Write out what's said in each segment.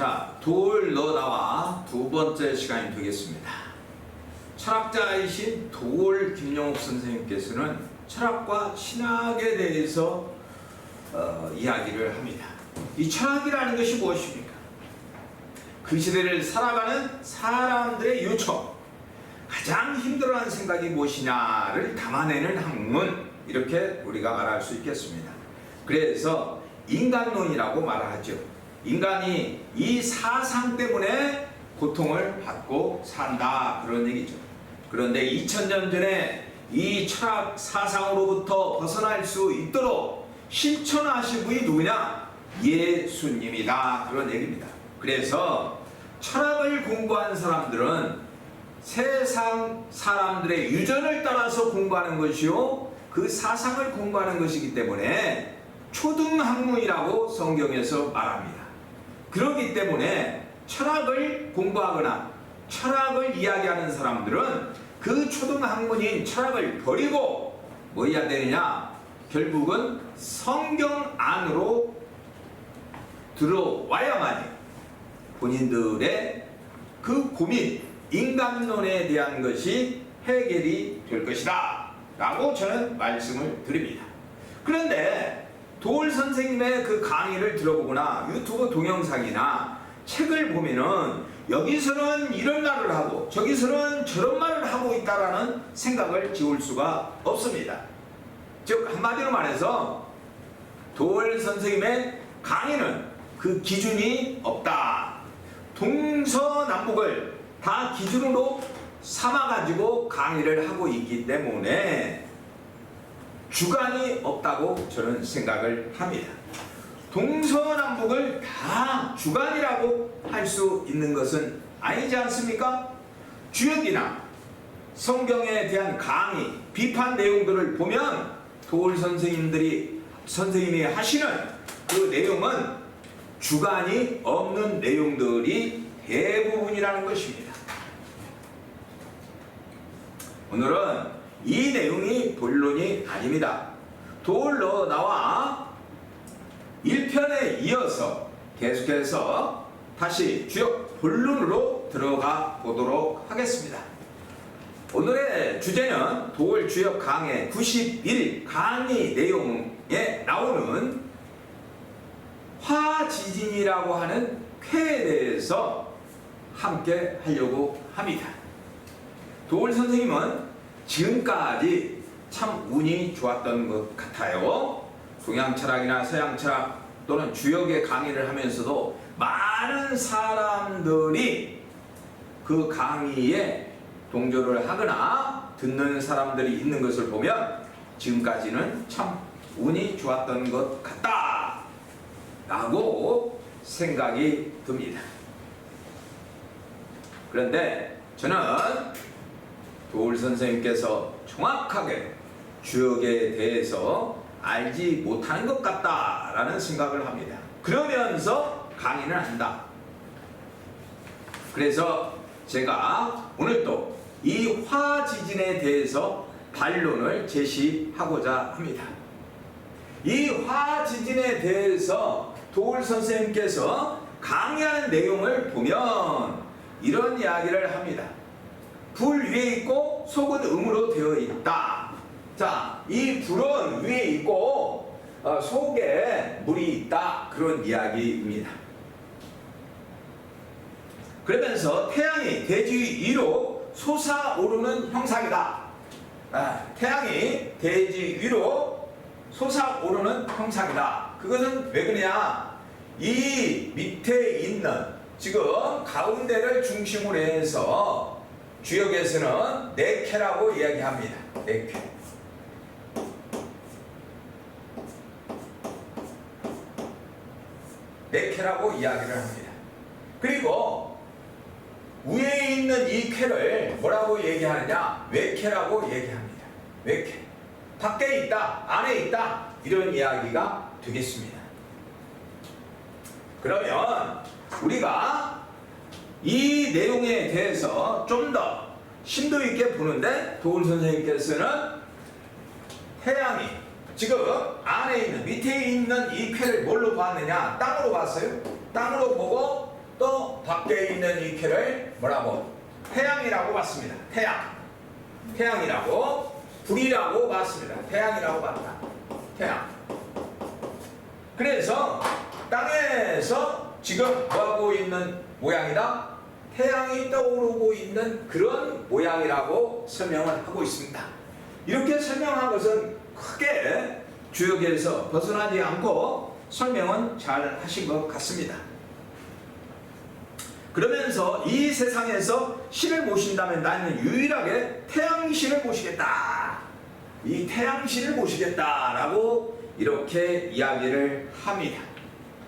자, 돌 너 나와 두 번째 시간이 되겠습니다. 철학자이신 돌 김영옥 선생님께서는 철학과 신학에 대해서 이야기를 합니다. 이 철학이라는 것이 무엇입니까? 그 시대를 살아가는 사람들의 요청, 가장 힘들어하는 생각이 무엇이냐를 담아내는 학문, 이렇게 우리가 말할 수 있겠습니다. 그래서 인간론이라고 말하죠. 인간이 이 사상 때문에 고통을 받고 산다, 그런 얘기죠. 그런데 2000년 전에 이 철학 사상으로부터 벗어날 수 있도록 실천하신 분이 누구냐? 예수님이다, 그런 얘기입니다. 그래서 철학을 공부한 사람들은 세상 사람들의 유전을 따라서 공부하는 것이요, 그 사상을 공부하는 것이기 때문에 초등학문이라고 성경에서 말합니다. 그렇기 때문에 철학을 공부하거나 철학을 이야기하는 사람들은 그 초등학문인 철학을 버리고 뭐 해야 되느냐? 결국은 성경 안으로 들어와야만이 본인들의 그 고민, 인간론에 대한 것이 해결이 될 것이다 라고 저는 말씀을 드립니다. 그런데 돌 선생님의 그 강의를 들어보거나 유튜브 동영상이나 책을 보면은 여기서는 이런 말을 하고 저기서는 저런 말을 하고 있다라는 생각을 지울 수가 없습니다. 즉 한마디로 말해서 돌 선생님의 강의는 그 기준이 없다. 동서남북을 다 기준으로 삼아가지고 강의를 하고 있기 때문에 주관이 없다고 저는 생각을 합니다. 동서남북을 다 주관이라고 할 수 있는 것은 아니지 않습니까? 주역이나 성경에 대한 강의, 비판 내용들을 보면 돌 선생님이 하시는 그 내용은 주관이 없는 내용들이 대부분이라는 것입니다. 오늘은 이 내용이 본론이 아닙니다. 돌로 나와 1편에 이어서 계속해서 다시 주역 본론으로 들어가 보도록 하겠습니다. 오늘의 주제는 돌 주역 강의 91 강의 내용에 나오는 화지진이라고 하는 쾌에 대해서 함께 하려고 합니다. 돌 선생님은 지금까지 참 운이 좋았던 것 같아요. 동양 철학이나 서양 철학 또는 주역의 강의를 하면서도 많은 사람들이 그 강의에 동조를 하거나 듣는 사람들이 있는 것을 보면 지금까지는 참 운이 좋았던 것 같다 라고 생각이 듭니다. 그런데 저는 돌 선생님께서 정확하게 주역에 대해서 알지 못하는 것 같다라는 생각을 합니다. 그러면서 강의를 한다. 그래서 제가 오늘 또 이 화지진에 대해서 반론을 제시하고자 합니다. 이 화지진에 대해서 돌 선생님께서 강의하는 내용을 보면 이런 이야기를 합니다. 불 위에 있고 속은 음으로 되어 있다. 자, 이 불은 위에 있고 속에 물이 있다, 그런 이야기입니다. 그러면서 태양이 대지 위로 솟아오르는 형상이다. 태양이 대지 위로 솟아오르는 형상이다. 그것은 왜 그러냐? 이 밑에 있는 지금 가운데를 중심으로 해서 주역에서는 네케라고 이야기합니다. 네케. 네케라고 이야기를 합니다. 그리고 위에 있는 이 쾌를 뭐라고 얘기하느냐? 외쾌라고 얘기합니다. 외쾌. 밖에 있다, 안에 있다, 이런 이야기가 되겠습니다. 그러면 우리가 이 내용에 대해서 좀 더 심도 있게 보는데 돌 선생님께서는 태양이 지금 안에 있는 밑에 있는 이 쾌를 뭘로 봤느냐? 땅으로 봤어요. 땅으로 보고 또 밖에 있는 이 쾌를 뭐라고? 태양이라고 봤습니다. 태양이라고, 불이라고 봤습니다. 태양이라고 봤다. 태양. 그래서 땅에서 지금 뭐하고 있는 모양이다? 태양이 떠오르고 있는 그런 모양이라고 설명을 하고 있습니다. 이렇게 설명한 것은 크게 주역에서 벗어나지 않고 설명은 잘 하신 것 같습니다. 그러면서 이 세상에서 신을 모신다면 나는 유일하게 태양신을 모시겠다. 이 태양신을 모시겠다라고 이렇게 이야기를 합니다.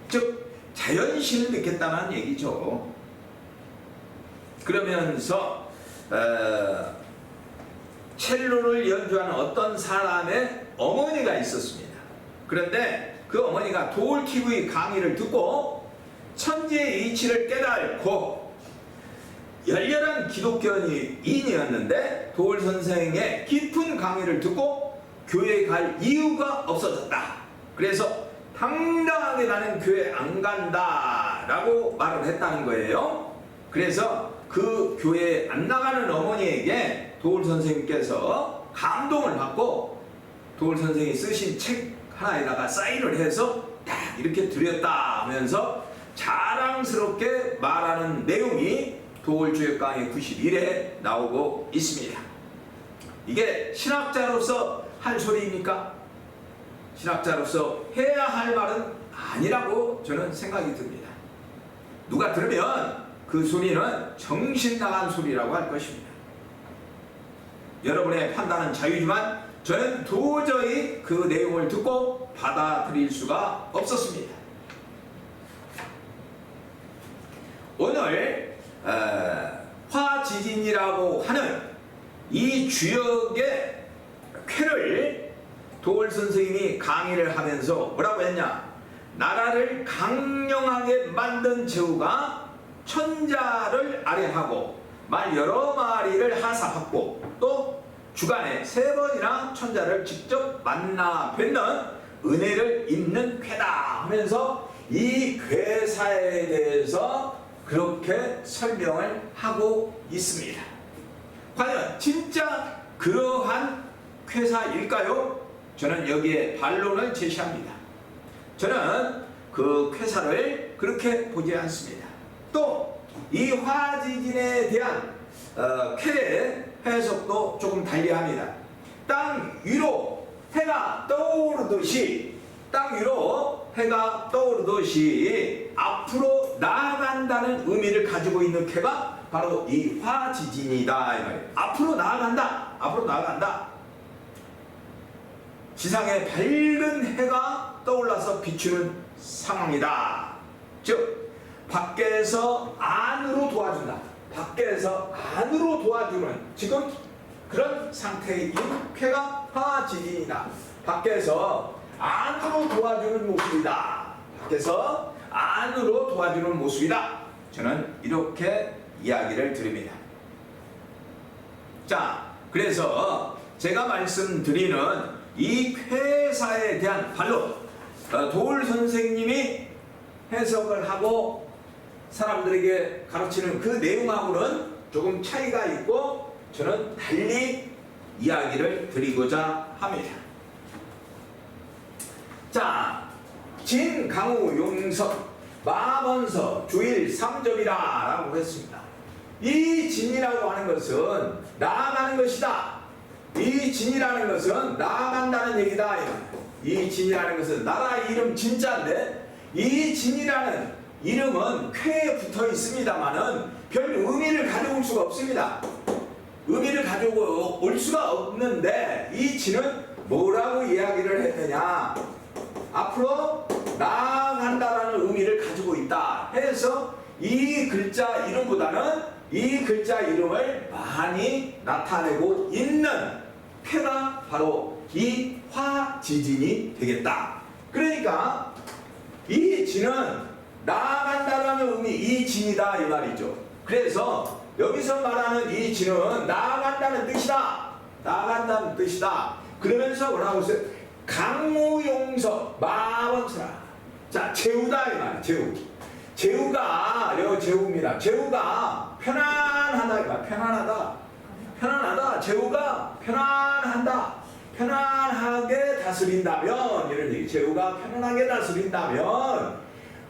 즉 자연신을 믿겠다는 얘기죠. 그러면서 첼로를 연주하는 어떤 사람의 어머니가 있었습니다. 그런데 그 어머니가 도올TV 강의를 듣고 천지의 이치를 깨달고 열렬한 기독교인이었는데 도올 선생의 깊은 강의를 듣고 교회에 갈 이유가 없어졌다. 그래서 당당하게 나는 교회 안 간다 라고 말을 했다는 거예요. 그래서 그 교회에 안 나가는 어머니에게 도올 선생님께서 감동을 받고 도올 선생이 쓰신 책 하나에다가 사인을 해서 딱 이렇게 드렸다 하면서 자랑스럽게 말하는 내용이 도올주역 강의 91에 나오고 있습니다. 이게 신학자로서 할 소리입니까? 신학자로서 해야 할 말은 아니라고 저는 생각이 듭니다. 누가 들으면 그 소리는 정신 나간 소리라고 할 것입니다. 여러분의 판단은 자유지만 저는 도저히 그 내용을 듣고 받아들일 수가 없었습니다. 오늘 화지진이라고 하는 이 주역의 쾌를 도올 선생님이 강의를 하면서 뭐라고 했냐? 나라를 강령하게 만든 제후가 천자를 아래하고 말 여러 마리를 하사받고 또 주간에 3번이나 천자를 직접 만나 뵙는 은혜를 입는 쾌다 하면서 이 쾌사에 대해서 그렇게 설명을 하고 있습니다. 과연 진짜 그러한 쾌사일까요? 저는 여기에 반론을 제시합니다. 저는 그 쾌사를 그렇게 보지 않습니다. 또 이 화지진에 대한 쾌의 해석도 조금 달리합니다. 땅 위로 해가 떠오르듯이 앞으로 나아간다는 의미를 가지고 있는 쾌가 바로 이 화지진이다 이 말이에요. 앞으로 나아간다. 지상에 밝은 해가 떠올라서 비추는 상황이다. 즉 밖에서 안으로 도와준다. 밖에서 안으로 도와주는 지금 그런 상태의 쾌가 화지진이다. 밖에서 안으로 도와주는 모습이다. 밖에서 안으로 도와주는 모습이다. 저는 이렇게 이야기를 드립니다. 자, 그래서 제가 말씀드리는 이 쾌사에 대한 반론, 도올 선생님이 해석을 하고 사람들에게 가르치는 그 내용하고는 조금 차이가 있고 저는 달리 이야기를 드리고자 합니다. 자, 진, 강우, 용석, 마번서, 주일, 3점이라 라고 했습니다. 이 진이라고 하는 것은 나아가는 것이다. 이 진이라는 것은 나아간다는 얘기다. 이 진이라는 것은 나라 이름 진짜인데 이 진이라는 이름은 쾌에 붙어 있습니다만은 별 의미를 가져올 수가 없습니다. 의미를 가지고 올 수가 없는데 이 진은 뭐라고 이야기를 했느냐? 앞으로 나아간다라는 의미를 가지고 있다 해서 이 글자 이름보다는 이 글자 이름을 많이 나타내고 있는 쾌가 바로 이 화지진이 되겠다. 그러니까 이 진은 나아간다라는 의미, 이 진이다 이 말이죠. 그래서 여기서 말하는 이 진은 나아간다는 뜻이다. 나아간다는 뜻이다. 그러면서 뭐라고 했어요? 강무용석 마원사라. 자, 제후다 이 말이에요. 제후. 제후가 제후입니다. 제후가 편안하다. 편안하다. 제후가 편안한다. 편안하게 다스린다면 이런 얘기. 제후가 편안하게 다스린다면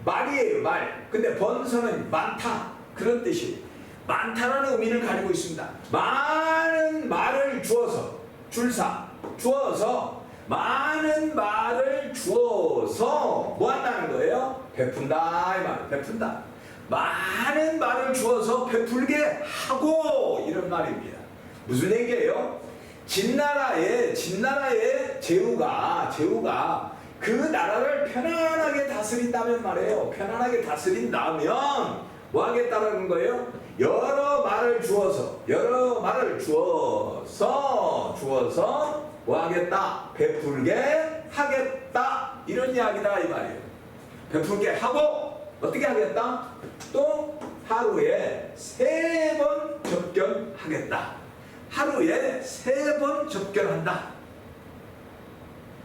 말이에요. 말. 근데 번성은 많다. 그런 뜻이 많다라는 의미를 가지고 있습니다. 많은 말을 주어서 많은 말을 주어서 뭐 한다는 거예요? 베푼다 이 말이에요. 베푼다. 많은 말을 주어서 베풀게 하고 이런 말입니다. 무슨 얘기예요? 진나라의 제후가 그 나라를 편안하게 다스린다면 말이에요. 편안하게 다스린다면 뭐 하겠다는 거예요? 여러 말을 주어서 뭐 하겠다? 베풀게 하겠다. 이런 이야기다 이 말이에요. 베풀게 하고 어떻게 하겠다? 또 하루에 3번 접견하겠다. 하루에 3번 접견한다.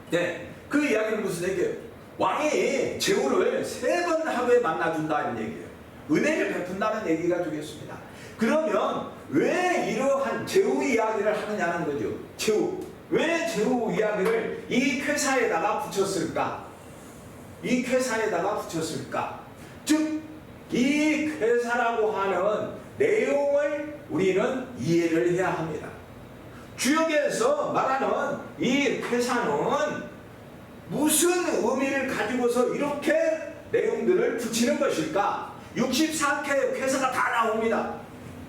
네, 그 이야기는 무슨 얘기예요? 왕이 제후를 3번 하루에 만나준다는 얘기예요. 은혜를 베푼다는 얘기가 되겠습니다. 그러면 왜 이러한 제후 이야기를 하느냐는 거죠. 왜 제후 이야기를 이 쾌사에다가 붙였을까? 즉, 이 쾌사라고 하는 내용을 우리는 이해를 해야 합니다. 주역에서 말하는 이 쾌사는 무슨 의미를 가지고서 이렇게 내용들을 붙이는 것일까? 64회 쾌사가 다 나옵니다.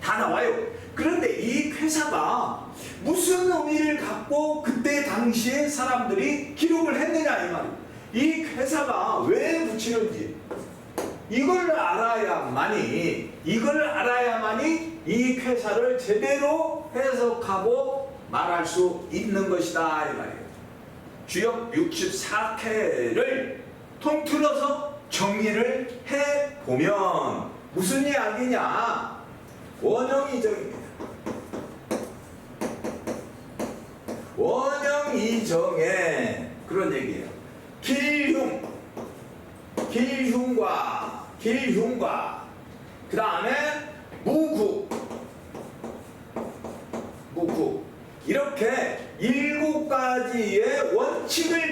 다 나와요. 그런데 이 쾌사가 무슨 의미를 갖고 그때 당시에 사람들이 기록을 했느냐 이 말이에요. 이 쾌사가 왜 붙이는지 이걸 알아야만이 이 쾌사를 제대로 해석하고 말할 수 있는 것이다 이 말이에요. 주역 64회를 통틀어서 정리를 해보면 무슨 이야기냐? 원형이정입니다. 원형이정의 그런 얘기예요. 길흉과 그 다음에 무구 이렇게 7가지의 원칙을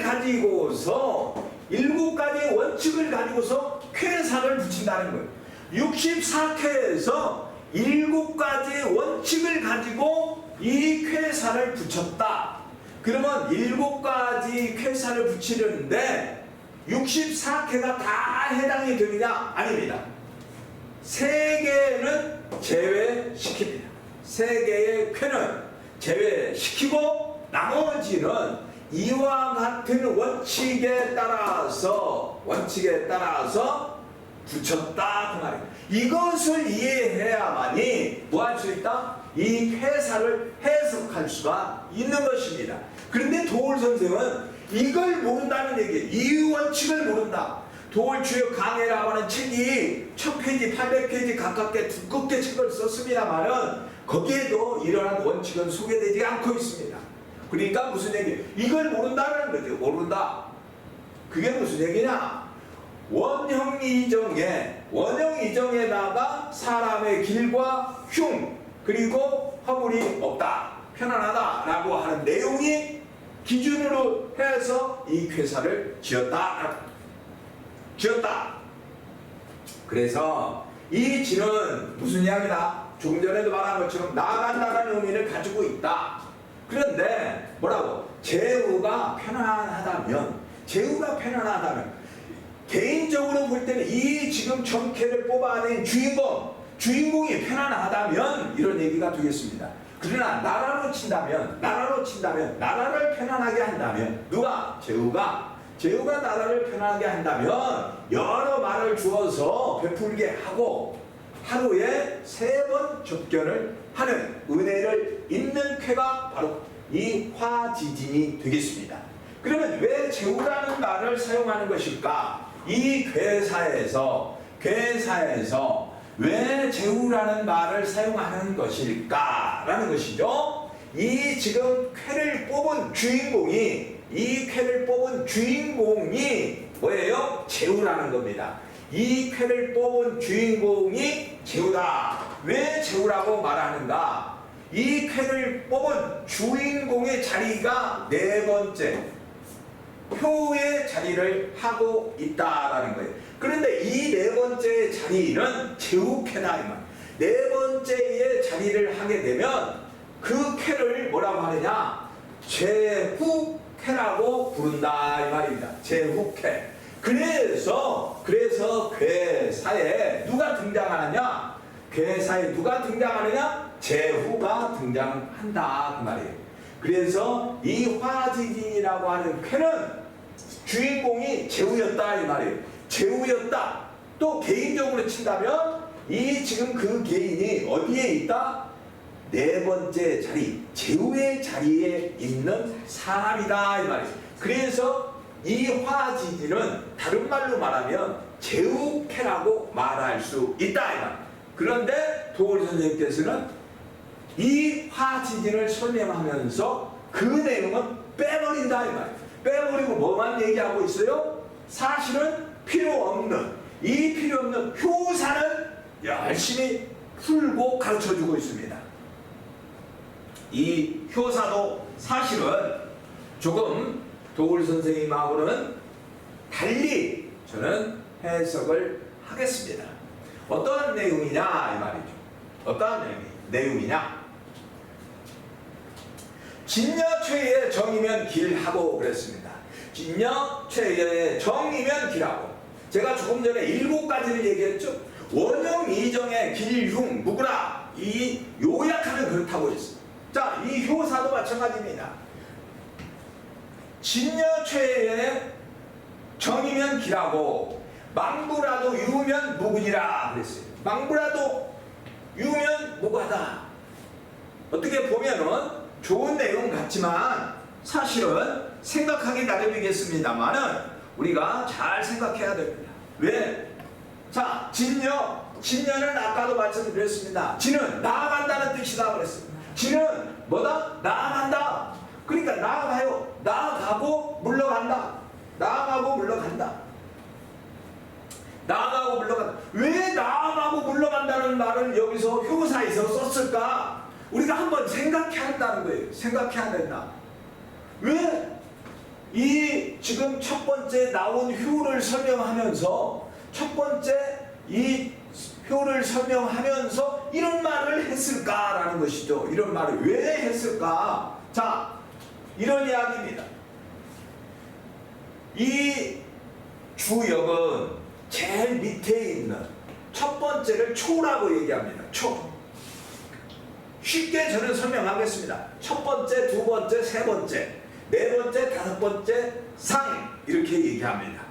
가지고서 쾌사를 붙인다는 거예요. 64쾌에서 7가지 원칙을 가지고 이 쾌사를 붙였다. 그러면 7가지 쾌사를 붙이는데 64쾌가 다 해당이 되느냐? 아닙니다. 3개는 제외시킵니다. 3개의 쾌는 제외시키고 나머지는 이와 같은 원칙에 따라서 붙였다 그 말이에요. 이것을 이해해야만이 뭐 할 수 있다? 이 쾌사를 해석할 수가 있는 것입니다. 그런데 도올 선생은 이걸 모른다는 얘기예요. 이 원칙을 모른다. 도올 주역 강해라고 하는 책이 1000페이지, 800페이지 가깝게 두껍게 책을 썼습니다만은 거기에도 이러한 원칙은 소개되지 않고 있습니다. 그러니까 무슨 얘기예요? 이걸 모른다는 거죠. 모른다. 그게 무슨 얘기냐? 원형이정에다가 사람의 길과 흉 그리고 허물이 없다. 편안하다 라고 하는 내용이 기준으로 해서 이 쾌사를 지었다. 그래서 이 지는 무슨 이야기다? 조금 전에도 말한 것처럼 나아간다는 의미를 가지고 있다. 그런데 뭐라고? 제후가 편안하다면 개인적으로 볼 때는 이 지금 정쾌를 뽑아낸 주인공이 편안하다면 이런 얘기가 되겠습니다. 그러나 나라로 친다면 나라를 편안하게 한다면 누가? 제후가 나라를 편안하게 한다면 여러 말을 주어서 베풀게 하고 하루에 3번 접견을 하는 은혜를 입는 쾌가 바로 이 화지진이 되겠습니다. 그러면 왜 제후라는 말을 사용하는 것일까? 이 괴사에서 왜 제후라는 말을 사용하는 것일까라는 것이죠. 이 지금 쾌를 뽑은 주인공이 뭐예요? 제후라는 겁니다. 이 쾌를 뽑은 주인공이 제후다. 왜 제후라고 말하는가? 이 쾌를 뽑은 주인공의 자리가 네 번째 효의 자리를 하고 있다라는 거예요. 그런데 이 네 번째 자리는 제후쾌다 이 말. 네 번째의 자리를 하게 되면 그 쾌를 뭐라고 하느냐? 제후쾌라고 부른다 이 말입니다. 제후쾌. 그래서 괴사에 누가 등장하느냐? 괴사에 누가 등장하느냐? 제후가 등장한다 그 말이에요. 그래서 이 화지진이라고 하는 쾌는 주인공이 제후였다 이 말이에요. 제후였다. 또 개인적으로 친다면 이 지금 그 개인이 어디에 있다? 네 번째 자리, 제후의 자리에 있는 사람이다 이 말이에요. 그래서 이 화지진은 다른 말로 말하면 제후캐라고 말할 수 있다 이 말. 그런데 도골 선생님께서는 이 화지진을 설명하면서 그 내용은 빼버린다 이 말. 빼버리고 뭐만 얘기하고 있어요? 사실은 필요 없는 이 필요 없는 효사는 열심히 풀고 가르쳐주고 있습니다. 이 효사도 사실은 조금 도골 선생님하고는 달리 저는 해석을 하겠습니다. 어떠한 내용이냐 이 말이죠. 어떠한 내용이냐? 진여최의 정이면 길하고 그랬습니다. 진여최의 정이면 길하고 제가 조금 전에 7가지를 얘기했죠. 원형 이정의 길흉 무구라 이 요약하면 그렇다고 했습니다. 자, 이 효사도 마찬가지입니다. 진여최의 정이면 길하고 망부라도 유면 무구니라 그랬어요. 망부라도 유면 무구하다. 어떻게 보면은 좋은 내용 같지만 사실은 생각하기 나름이겠습니다만은 우리가 잘 생각해야 됩니다. 왜? 자, 진여는 아까도 말씀드렸습니다. 진은 나아간다는 뜻이다 그랬어요. 진은 뭐다? 나아간다. 그러니까 나아가요. 나아가고 물러간다. 나아가고 물러간다. 나아가고 물러간다. 왜 나아가고 물러간다는 말을 여기서 효사에서 썼을까? 우리가 한번 생각해야 한다는 거예요. 생각해야 된다. 왜 이 지금 첫 번째 나온 효를 설명하면서 첫 번째 이 효를 설명하면서 이런 말을 했을까라는 것이죠. 이런 말을 왜 했을까? 자, 이런 이야기입니다. 이 주역은 제일 밑에 있는 첫 번째를 초라고 얘기합니다. 초. 쉽게 저는 설명하겠습니다. 첫 번째, 두 번째, 세 번째, 네 번째, 다섯 번째, 상 이렇게 얘기합니다.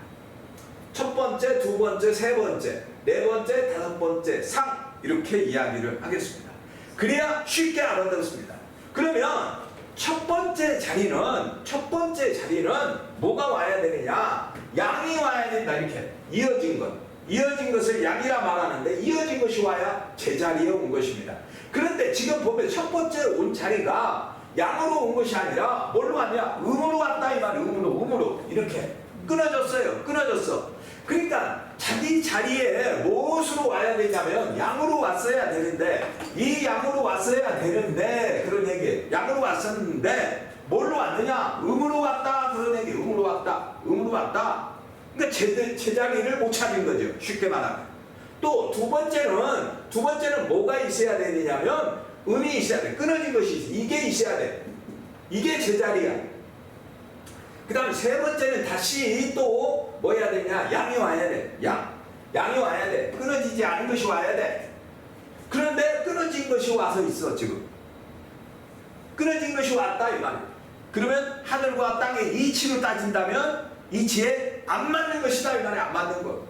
첫 번째, 두 번째, 세 번째, 네 번째, 다섯 번째, 상 이렇게 이야기를 하겠습니다. 그래야 쉽게 알아듣습니다. 그러면 첫 번째 자리는 뭐가 와야 되느냐? 양이 와야 된다. 이렇게 이어진 것. 이어진 것을 양이라 말하는데 이어진 것이 와야 제자리에 온 것입니다. 그런데 지금 보면 첫 번째 온 자리가 양으로 온 것이 아니라 뭘로 왔냐? 음으로 왔다 이 말이에요. 음으로 이렇게 끊어졌어요. 끊어졌어. 그러니까 자기 자리에 무엇으로 와야 되냐면 양으로 왔어야 되는데 이 양으로 왔어야 되는데 그런 얘기. 양으로 왔었는데 뭘로 왔느냐? 음으로 왔다 그런 얘기. 음으로 왔다. 그러니까 제자리를 못 찾은 거죠. 쉽게 말하면. 또 두 번째는 뭐가 있어야 되느냐면 음이 있어야 돼. 끊어진 것이 있어. 이게 있어야 돼. 이게 제자리야. 그 다음에 세 번째는 다시 또 뭐 해야 되냐? 양이 와야 돼. 양이 와야 돼. 끊어지지 않은 것이 와야 돼. 그런데 끊어진 것이 와서 있어 지금. 끊어진 것이 왔다 이 말이야. 그러면 하늘과 땅의 이치로 따진다면 이치에 안 맞는 것이다 이 말이야. 안 맞는 것.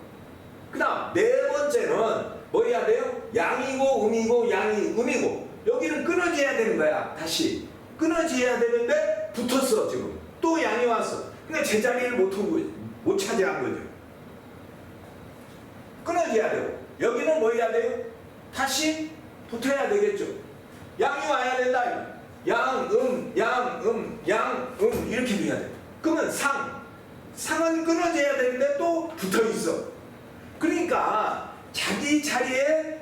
그 다음 네 번째는 뭐 해야 돼요? 양이고 음이고 양이 음이고 여기는 끊어져야 되는 거야. 다시 끊어져야 되는데 붙었어 지금. 또 양이 왔어. 그러니까 제자리를 못 차지한 거죠. 끊어져야 되고 여기는 뭐 해야 돼요? 다시 붙어야 되겠죠. 양이 와야 된다. 양, 이렇게 해야 돼. 그러면 상은 끊어져야 되는데 또 붙어 있어. 그러니까 그러니까 자기 자리에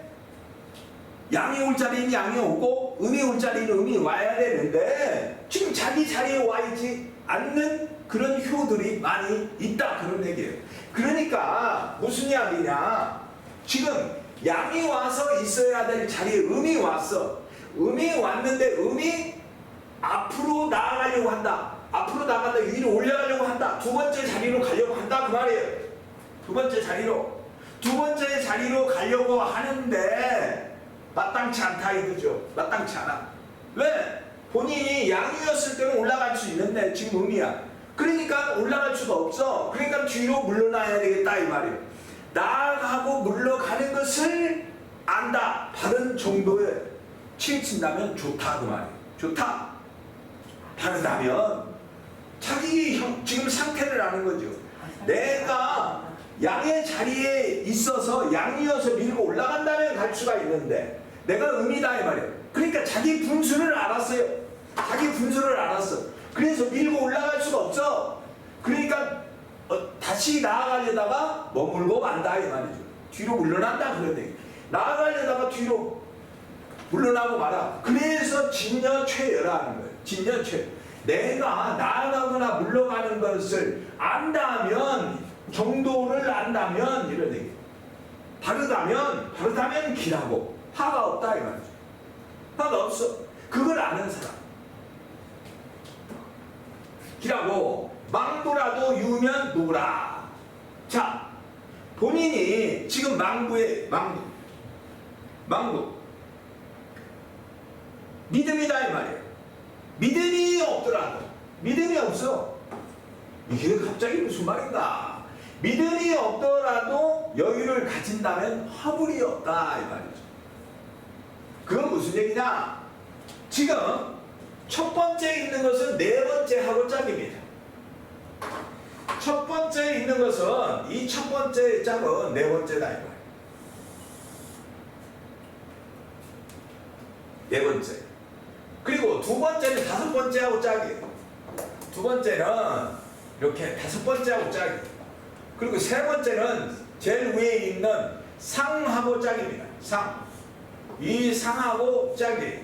양이 올 자리는 양이 오고 음이 올 자리는 음이 와야 되는데 지금 자기 자리에 와 있지 않는 그런 효들이 많이 있다 그런 얘기예요. 그러니까 무슨 이야기냐, 지금 양이 와서 있어야 될 자리에 음이 왔어. 음이 왔는데 음이 앞으로 나아가려고 한다. 앞으로 나간다. 위로 올라가려고 한다. 두 번째 자리로 가려고 한다 그 말이에요. 두 번째 자리로 가려고 하는데 마땅치 않다 이거죠. 마땅치 않아. 왜? 본인이 양이었을 때는 올라갈 수 있는데 지금 음이야. 그러니까 올라갈 수가 없어. 그러니까 뒤로 물러나야 되겠다 이 말이에요. 나아가고 물러가는 것을 안다. 바른 정도에 치우친다면 좋다 그 말이에요. 좋다. 바르다면 자기 지금 상태를 아는 거죠. 내가 양의 자리에 있어서 양이어서 밀고 올라간다면 갈 수가 있는데 내가 음이다 이 말이에요. 그러니까 자기 분수를 알았어요. 자기 분수를 알았어. 그래서 밀고 올라갈 수가 없어. 그러니까 다시 나아가려다가 머물고 만다 이 말이죠. 뒤로 물러난다 그런 얘기. 나아가려다가 뒤로 물러나고 말아. 그래서 진여최여라는 거예요. 진여최. 내가 나아가거나 물러가는 것을 안다면, 정도를 안다면 이런 얘기. 바르다면 길하고 하가 없다 이 말이죠. 하가 없어. 그걸 아는 사람. 길하고 망부라도 유면 누구라. 자, 본인이 지금 망부 믿음이다 이 말이에요. 믿음이 없더라도, 믿음이 없어. 이게 갑자기 무슨 말인가? 믿음이 없더라도 여유를 가진다면 화물이 없다 이 말이죠. 그건 무슨 얘기냐? 지금 첫 번째 있는 것은 네 번째하고 짝입니다. 첫 번째 있는 것은 이 첫 번째 짝은 네 번째다 이 말이에요. 네 번째. 그리고 두 번째는 다섯 번째하고 짝이에요. 두 번째는 이렇게 다섯 번째하고 짝이에요. 그리고 세 번째는 제일 위에 있는 상하고 짝입니다. 상. 이 상하고 짝이에요.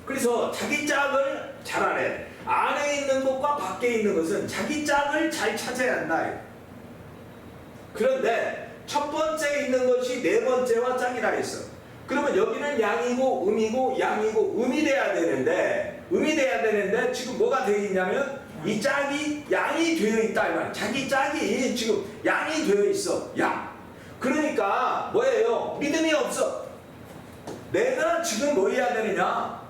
그래서 자기 짝을 잘 알아야 돼. 안에 있는 것과 밖에 있는 것은 자기 짝을 잘 찾아야 한다. 그런데 첫 번째 있는 것이 네 번째와 짝이라 했어. 그러면 여기는 양이고 음이고 양이고 음이 돼야 되는데 지금 뭐가 되어 있냐면 이 짝이 양이 되어 있다 이 말이야. 자기 짝이 지금 양이 되어 있어. 양. 그러니까 뭐예요? 믿음이 없어. 내가 지금 뭐 해야 되느냐?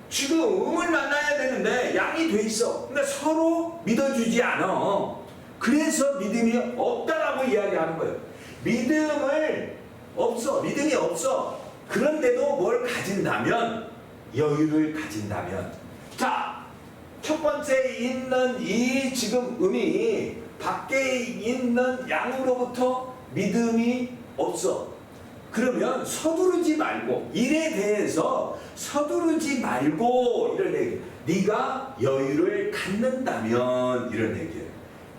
지금 음을 만나야 되는데 양이 돼 있어. 근데 서로 믿어주지 않아. 그래서 믿음이 없다라고 이야기하는 거예요. 믿음이 없어. 그런데도 뭘 가진다면, 여유를 가진다면. 자, 첫 번째 있는 이 지금 음이 밖에 있는 양으로부터 믿음이 없어. 그러면 서두르지 말고, 일에 대해서 서두르지 말고 이런 얘기. 네가 여유를 갖는다면 이런 얘기예요.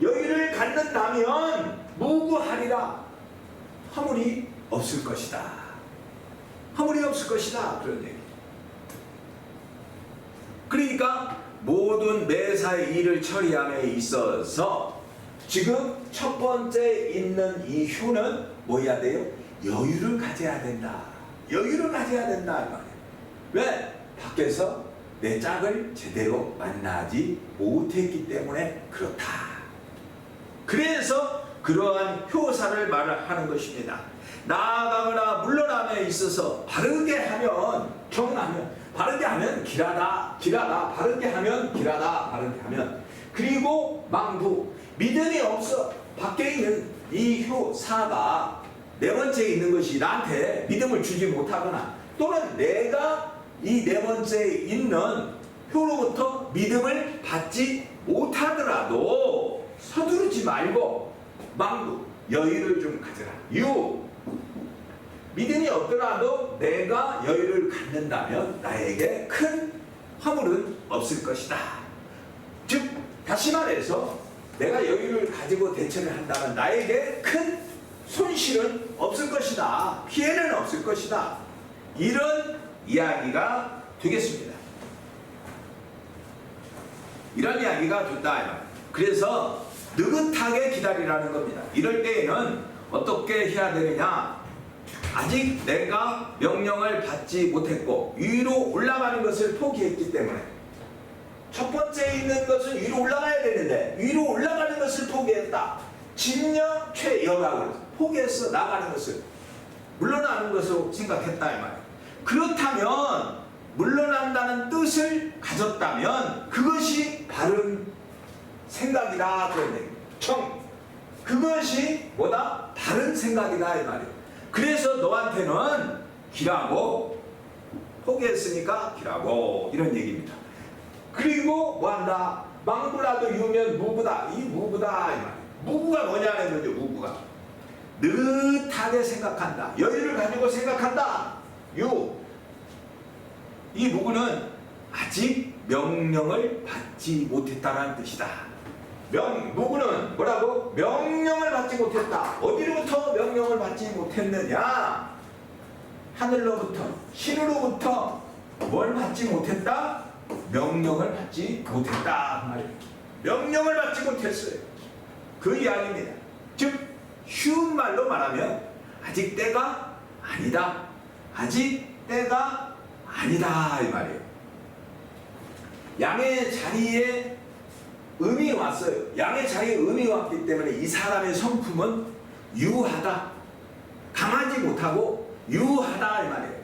여유를 갖는다면 무구하리라. 화물이 없을 것이다. 화물이 없을 것이다. 그런 얘기. 그러니까 모든 매사의 일을 처리함에 있어서 지금 첫 번째 있는 이 효는 뭐 해야 돼요? 여유를 가져야 된다. 여유를 가져야 된다. 이 말이에요. 왜? 밖에서 내 짝을 제대로 만나지 못했기 때문에 그렇다. 그래서 그러한 효사를 말하는 것입니다. 나아가거나 물러남에 있어서 바르게 하면, 정하면, 바르게 하면 길하다, 바르게 하면 길하다, 바르게 하면. 그리고 망부, 믿음이 없어. 밖에 있는 이 효사가 네 번째에 있는 것이 나한테 믿음을 주지 못하거나, 또는 내가 이 네 번째에 있는 효로부터 믿음을 받지 못하더라도 서두르지 말고 망부, 여유를 좀 가져라. 믿음이 없더라도 내가 여유를 갖는다면 나에게 큰 화물은 없을 것이다. 즉 다시 말해서 내가 여유를 가지고 대처를 한다면 나에게 큰 손실은 없을 것이다. 피해는 없을 것이다. 이런 이야기가 되겠습니다. 이런 이야기가 된다. 그래서 느긋하게 기다리라는 겁니다. 이럴 때에는 어떻게 해야 되느냐? 아직 내가 명령을 받지 못했고 위로 올라가는 것을 포기했기 때문에, 첫 번째 있는 것은 위로 올라가야 되는데 위로 올라가는 것을 포기했다. 진영 최여각을 포기했어. 나가는 것을, 물러나는 것으로 생각했다 이 말이에요. 그렇다면 물러난다는 뜻을 가졌다면 그것이 바른 생각이다 그런 얘기입니다. 그것이 뭐다? 바른 생각이다 이 말이에요. 그래서 너한테는 기라고, 포기했으니까 기라고, 이런 얘기입니다. 그리고 뭐한다? 망불라도 유면 무부다. 이 무부다 이 말이에요. 무부가 뭐냐는 거죠. 무부가 느긋하게 생각한다. 여유를 가지고 생각한다. 이 무구는 아직 명령을 받지 못했다는 뜻이다. 무구는 뭐라고? 명령을 받지 못했다. 어디로부터 명령을 받지 못했느냐? 하늘로부터, 신으로부터 뭘 받지 못했다? 명령을 받지 못했다 말이에요. 명령을 받지 못했어요. 그 이야기입니다. 즉 쉬운 말로 말하면 아직 때가 아니다. 아직 때가 아니다 이 말이에요. 양의 자리에 음이 왔어요. 양의 자리에 음이 왔기 때문에 이 사람의 성품은 유하다. 강하지 못하고 유하다 이 말이에요.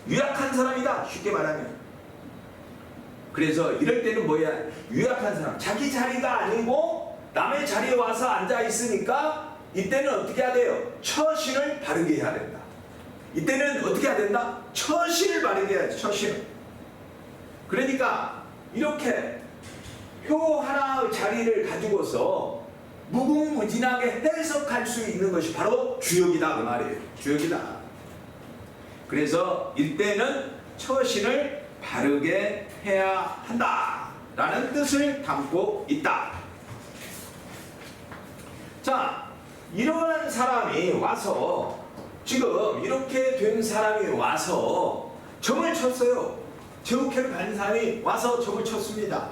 유약한 사람이다. 쉽게 말하면. 그래서 이럴 때는 뭐야? 유약한 사람. 자기 자리가 아니고 남의 자리에 와서 앉아 있으니까 이때는 어떻게 해야 돼요? 처신을 바르게 해야 된다. 이때는 어떻게 해야 된다? 처신을 바르게 해야지. 처신을. 그러니까 이렇게 표 하나의 자리를 가지고서 무궁무진하게 해석할 수 있는 것이 바로 주역이다 그 말이에요. 주역이다. 그래서 이때는 처신을 바르게 해야 한다 라는 뜻을 담고 있다. 자, 이러한 사람이 와서, 지금 이렇게 된 사람이 와서 점을 쳤어요. 제국회를 가진 사람이 와서 점을 쳤습니다.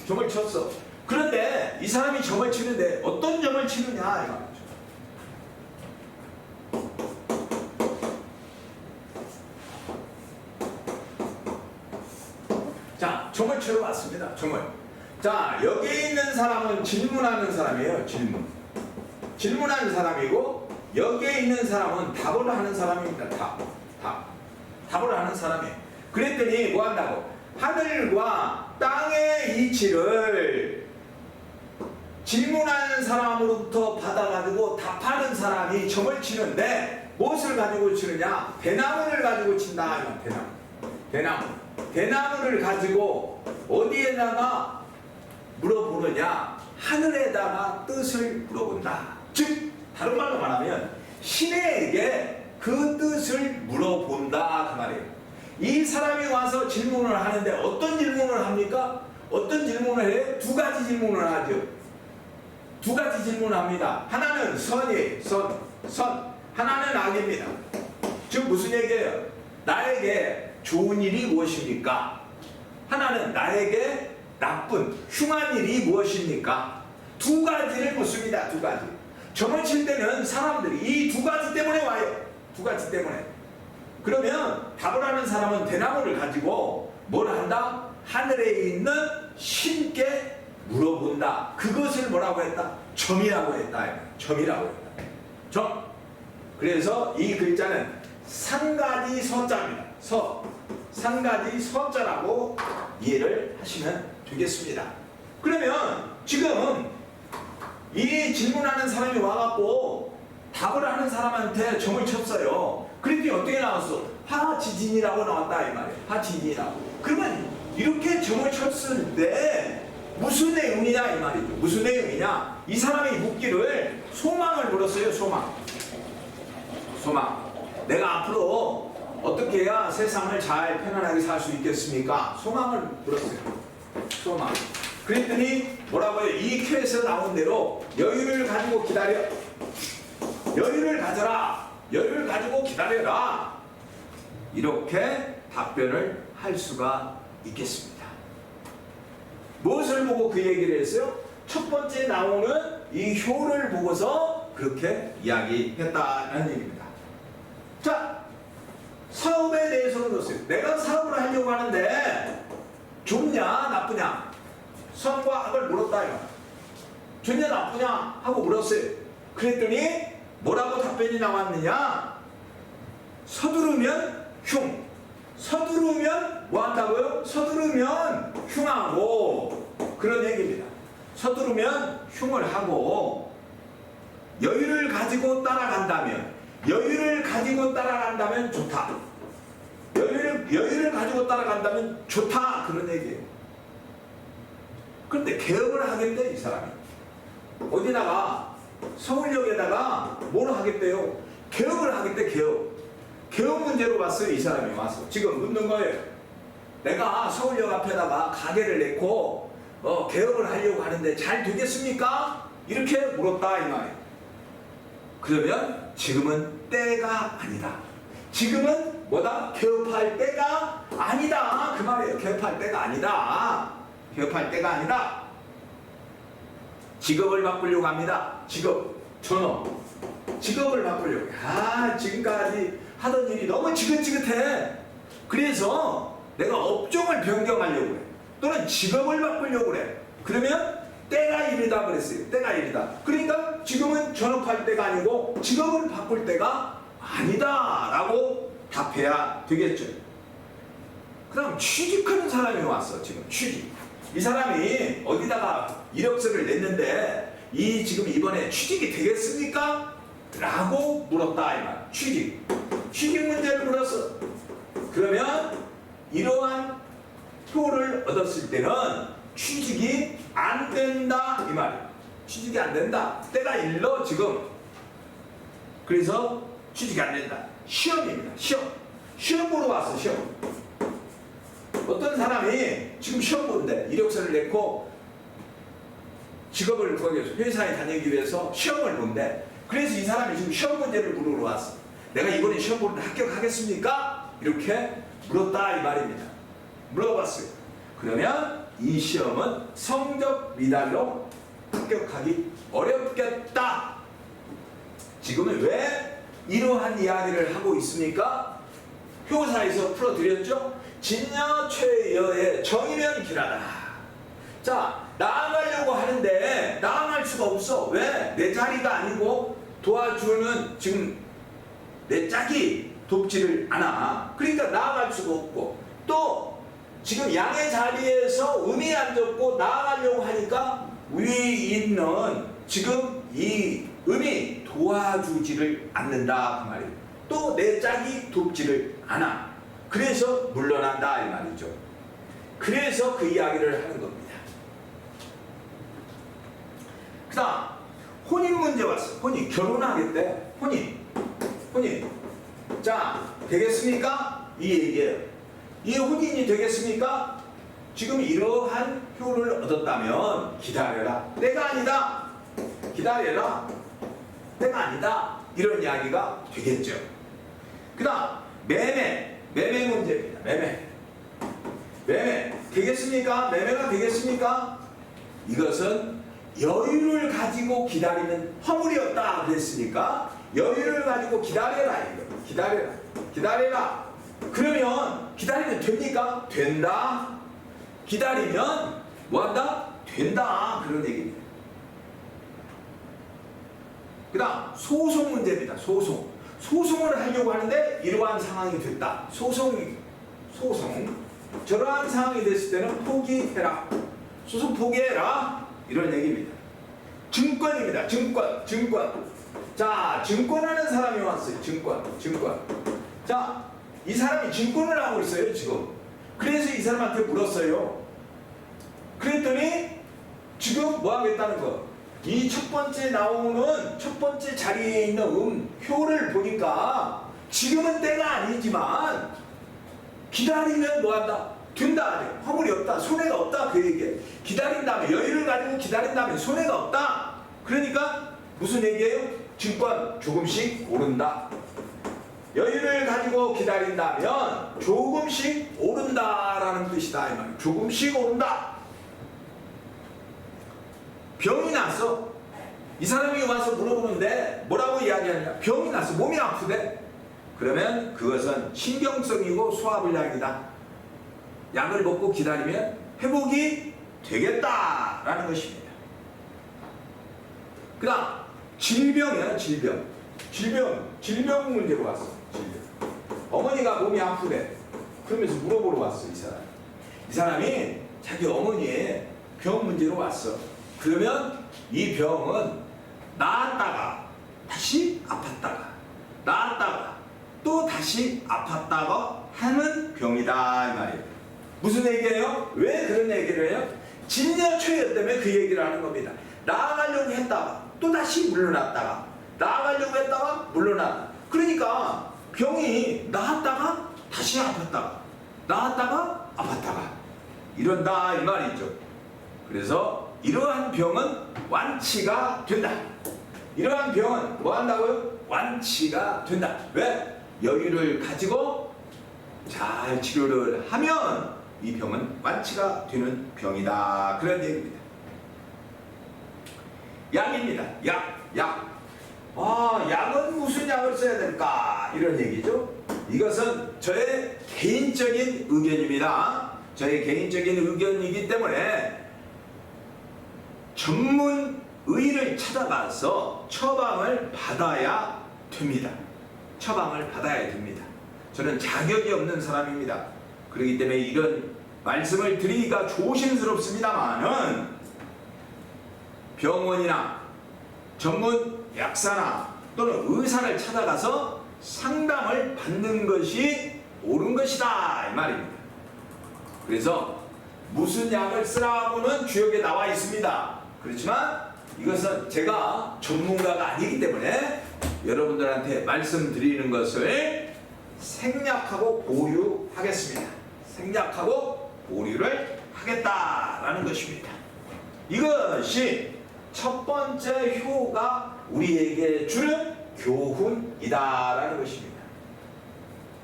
점을 쳤어. 그런데 이 사람이 점을 치는데 어떤 점을 치느냐 이 말이죠. 자, 점을 치러 왔습니다. 점을. 자, 여기 있는 사람은 질문하는 사람이에요. 질문하는 사람이고, 여기에 있는 사람은 답을 하는 사람입니다. 답을 하는 사람이에요. 그랬더니 뭐 한다고? 하늘과 땅의 이치를 질문하는 사람으로부터 받아가지고 답하는 사람이 점을 치는데 무엇을 가지고 치느냐? 대나무를 가지고 친다. 대나무를 가지고 어디에다가 물어보느냐? 하늘에다가 뜻을 물어본다. 즉 다른 말로 말하면 신에게 그 뜻을 물어본다 그 말이에요. 이 사람이 와서 질문을 하는데 어떤 질문을 합니까? 어떤 질문을 해요? 두 가지 질문을 하죠. 두 가지 질문을 합니다. 하나는 선이에요. 선. 하나는 악입니다. 즉 무슨 얘기예요? 나에게 좋은 일이 무엇입니까? 하나는 나에게 나쁜 흉한 일이 무엇입니까? 두 가지를 묻습니다. 두 가지. 점을 칠 때는 사람들이 이 두 가지 때문에 와요. 두 가지 때문에. 그러면 답을 하는 사람은 대나무를 가지고 뭘 한다? 하늘에 있는 신께 물어본다. 그것을 뭐라고 했다? 점이라고 했다. 점이라고 했다. 점. 그래서 이 글자는 산가지 서자입니다. 산가지 서자라고 이해를 하시면 되겠습니다. 그러면 지금 이 질문하는 사람이 와갖고 답을 하는 사람한테 점을 쳤어요. 그랬더니 어떻게 나왔어? 하지진이라고 나왔다 이 말이에요. 하지진이라고. 그러면 이렇게 점을 쳤을 때 무슨 내용이냐 이 말이죠. 무슨 내용이냐? 이 사람이 묻기를 소망을 물었어요. 소망. 내가 앞으로 어떻게 해야 세상을 잘 편안하게 살 수 있겠습니까? 소망을 물었어요. 소망. 그랬더니 뭐라고요? 이 큐에서 나온 대로 여유를 가지고 기다려. 여유를 가져라. 여유를 가지고 기다려라. 이렇게 답변을 할 수가 있겠습니다. 무엇을 보고 그 얘기를 했어요? 첫 번째 나오는 이 효를 보고서 그렇게 이야기했다는 얘기입니다. 자, 사업에 대해서는 어떠세요? 내가 사업을 하려고 하는데 좋냐 나쁘냐? 선과 악을 물었다 이거. 좋냐 나쁘냐 하고 물었어요. 그랬더니 뭐라고 답변이 나왔느냐? 서두르면 흉. 서두르면 뭐 한다고요? 서두르면 흉하고 그런 얘기입니다. 서두르면 흉을 하고 여유를 가지고 따라간다면 좋다. 여유를 가지고 따라간다면 좋다 그런 얘기예요. 그런데 개업을 하겠대 이 사람이. 어디다가 서울역에다가 뭘 하겠대요? 개업을 하겠대 개업. 개업 문제로 봤어요 이 사람이 와서. 지금 묻는 거예요. 내가 서울역 앞에다가 가게를 내고 개업을 하려고 하는데 잘 되겠습니까? 이렇게 물었다 이 말이에요. 그러면 지금은 때가 아니다. 지금은 뭐다? 개업할 때가 아니다 그 말이에요. 개업할 때가 아니다. 개업할 때가 아니다. 직업을 바꾸려고 합니다. 직업, 전업. 직업을 바꾸려고. 지금까지 하던 일이 너무 지긋지긋해. 그래서 내가 업종을 변경하려고 해. 또는 직업을 바꾸려고 그래. 그러면 때가 이르다 그랬어요. 때가 이르다. 그러니까 지금은 전업할 때가 아니고 직업을 바꿀 때가 아니다 라고 답해야 되겠죠. 그 다음 취직하는 사람이 왔어. 지금 취직. 이 사람이 어디다가 이력서를 냈는데 지금 이번에 취직이 되겠습니까? 라고 물었다 이 말. 취직 문제를 물었어. 그러면 이러한 표를 얻었을 때는 취직이 안 된다 이 말이야. 취직이 안 된다. 때가 일러 지금. 그래서 취직이 안 된다. 시험입니다. 시험 보러 왔어. 시험. 어떤 사람이 지금 시험 보는데 이력서를 냈고 직업을 거기 회사에 다니기 위해서 시험을 본대. 그래서 이 사람이 지금 시험 문제를 물으러 왔어. 내가 이번에 시험 보는데 합격하겠습니까? 이렇게 물었다 이 말입니다. 물어봤어요. 그러면 이 시험은 성적 미달로 합격하기 어렵겠다. 지금은 왜 이러한 이야기를 하고 있습니까? 효사에서 풀어드렸죠? 진여 최여의 정이면 길하다. 자, 나아가려고 하는데 나아갈 수가 없어. 왜? 내 자리가 아니고 도와주는 지금 내 짝이 돕지를 않아. 그러니까 나아갈 수가 없고, 또 지금 양의 자리에서 음이 앉았고 나아가려고 하니까 위에 있는 지금 이 음이 도와주지를 않는다 그 말이에요. 또 내 짝이 돕지를 않아. 그래서 물러난다 이 말이죠. 그래서 그 이야기를 하는 겁니다. 그 다음 혼인 문제 왔어. 혼인. 결혼하겠대. 혼인. 자, 되겠습니까? 이 얘기예요. 이 혼인이 되겠습니까? 지금 이러한 효를 얻었다면 기다려라. 때가 아니다. 기다려라. 때가 아니다. 이런 이야기가 되겠죠. 그 다음 매매 문제입니다. 매매 되겠습니까? 매매가 되겠습니까? 이것은 여유를 가지고 기다리는 허물이었다 그랬으니까 여유를 가지고 기다려라 이거. 기다려라. 그러면 기다리면 됩니까? 된다. 기다리면 뭐한다? 된다. 그런 얘기입니다. 그 다음 소송 문제입니다. 소송을 하려고 하는데 이러한 상황이 됐다. 소송. 저러한 상황이 됐을 때는 포기해라. 소송 포기해라. 이런 얘기입니다. 증권입니다. 증권. 자, 증권하는 사람이 왔어요. 증권. 자, 이 사람이 증권을 하고 있어요 지금. 그래서 이 사람한테 물었어요. 그랬더니 지금 뭐 하겠다는 거. 이 첫 번째 나오는 첫 번째 자리에 있는 효를 보니까 지금은 때가 아니지만 기다리면 뭐 한다? 든다. 허물이 없다. 손해가 없다. 그 얘기예요. 기다린다면, 여유를 가지고 기다린다면 손해가 없다. 그러니까 무슨 얘기예요? 증권 조금씩 오른다. 여유를 가지고 기다린다면 조금씩 오른다라는 뜻이다. 이 말이에요. 조금씩 오른다. 병이 났어. 이 사람이 와서 물어보는데 뭐라고 이야기하냐? 병이 났어. 몸이 아프대. 그러면 그것은 신경성이고 소화불량이다. 약을 먹고 기다리면 회복이 되겠다라는 것입니다. 그 다음 질병이야. 질병 문제로 왔어. 질병. 어머니가 몸이 아프대. 그러면서 물어보러 왔어. 이 사람이 자기 어머니의 병 문제로 왔어. 그러면 이 병은 나았다가 다시 아팠다가 나았다가 또 다시 아팠다가 하는 병이다 이 말이에요. 무슨 얘기예요? 왜 그런 얘기를 해요? 진여초여 때문에 그 얘기를 하는 겁니다. 나아가려고 했다가 또 다시 물러났다가 나아가려고 했다가 물러났다. 그러니까 병이 나았다가 다시 아팠다가 나았다가 아팠다가 이런다 이 말이죠. 그래서 이러한 병은 완치가 된다. 이러한 병은 뭐 한다고요? 완치가 된다. 왜? 여유를 가지고 잘 치료를 하면 이 병은 완치가 되는 병이다. 그런 얘기입니다. 약입니다. 약. 약은 무슨 약을 써야 될까? 이런 얘기죠. 이것은 저의 개인적인 의견입니다. 저의 개인적인 의견이기 때문에 전문 의를 찾아가서 처방을 받아야 됩니다. 처방을 받아야 됩니다. 저는 자격이 없는 사람입니다. 그렇기 때문에 이런 말씀을 드리기가 조심스럽습니다만은 병원이나 전문 약사나 또는 의사를 찾아가서 상담을 받는 것이 옳은 것이다 이 말입니다. 그래서 무슨 약을 쓰라고는 주역에 나와 있습니다. 그렇지만 이것은 제가 전문가가 아니기 때문에 여러분들한테 말씀드리는 것을 생략하고 보류하겠습니다. 생략하고 보류를 하겠다라는 것입니다. 이것이 첫 번째 효가 우리에게 주는 교훈이다라는 것입니다.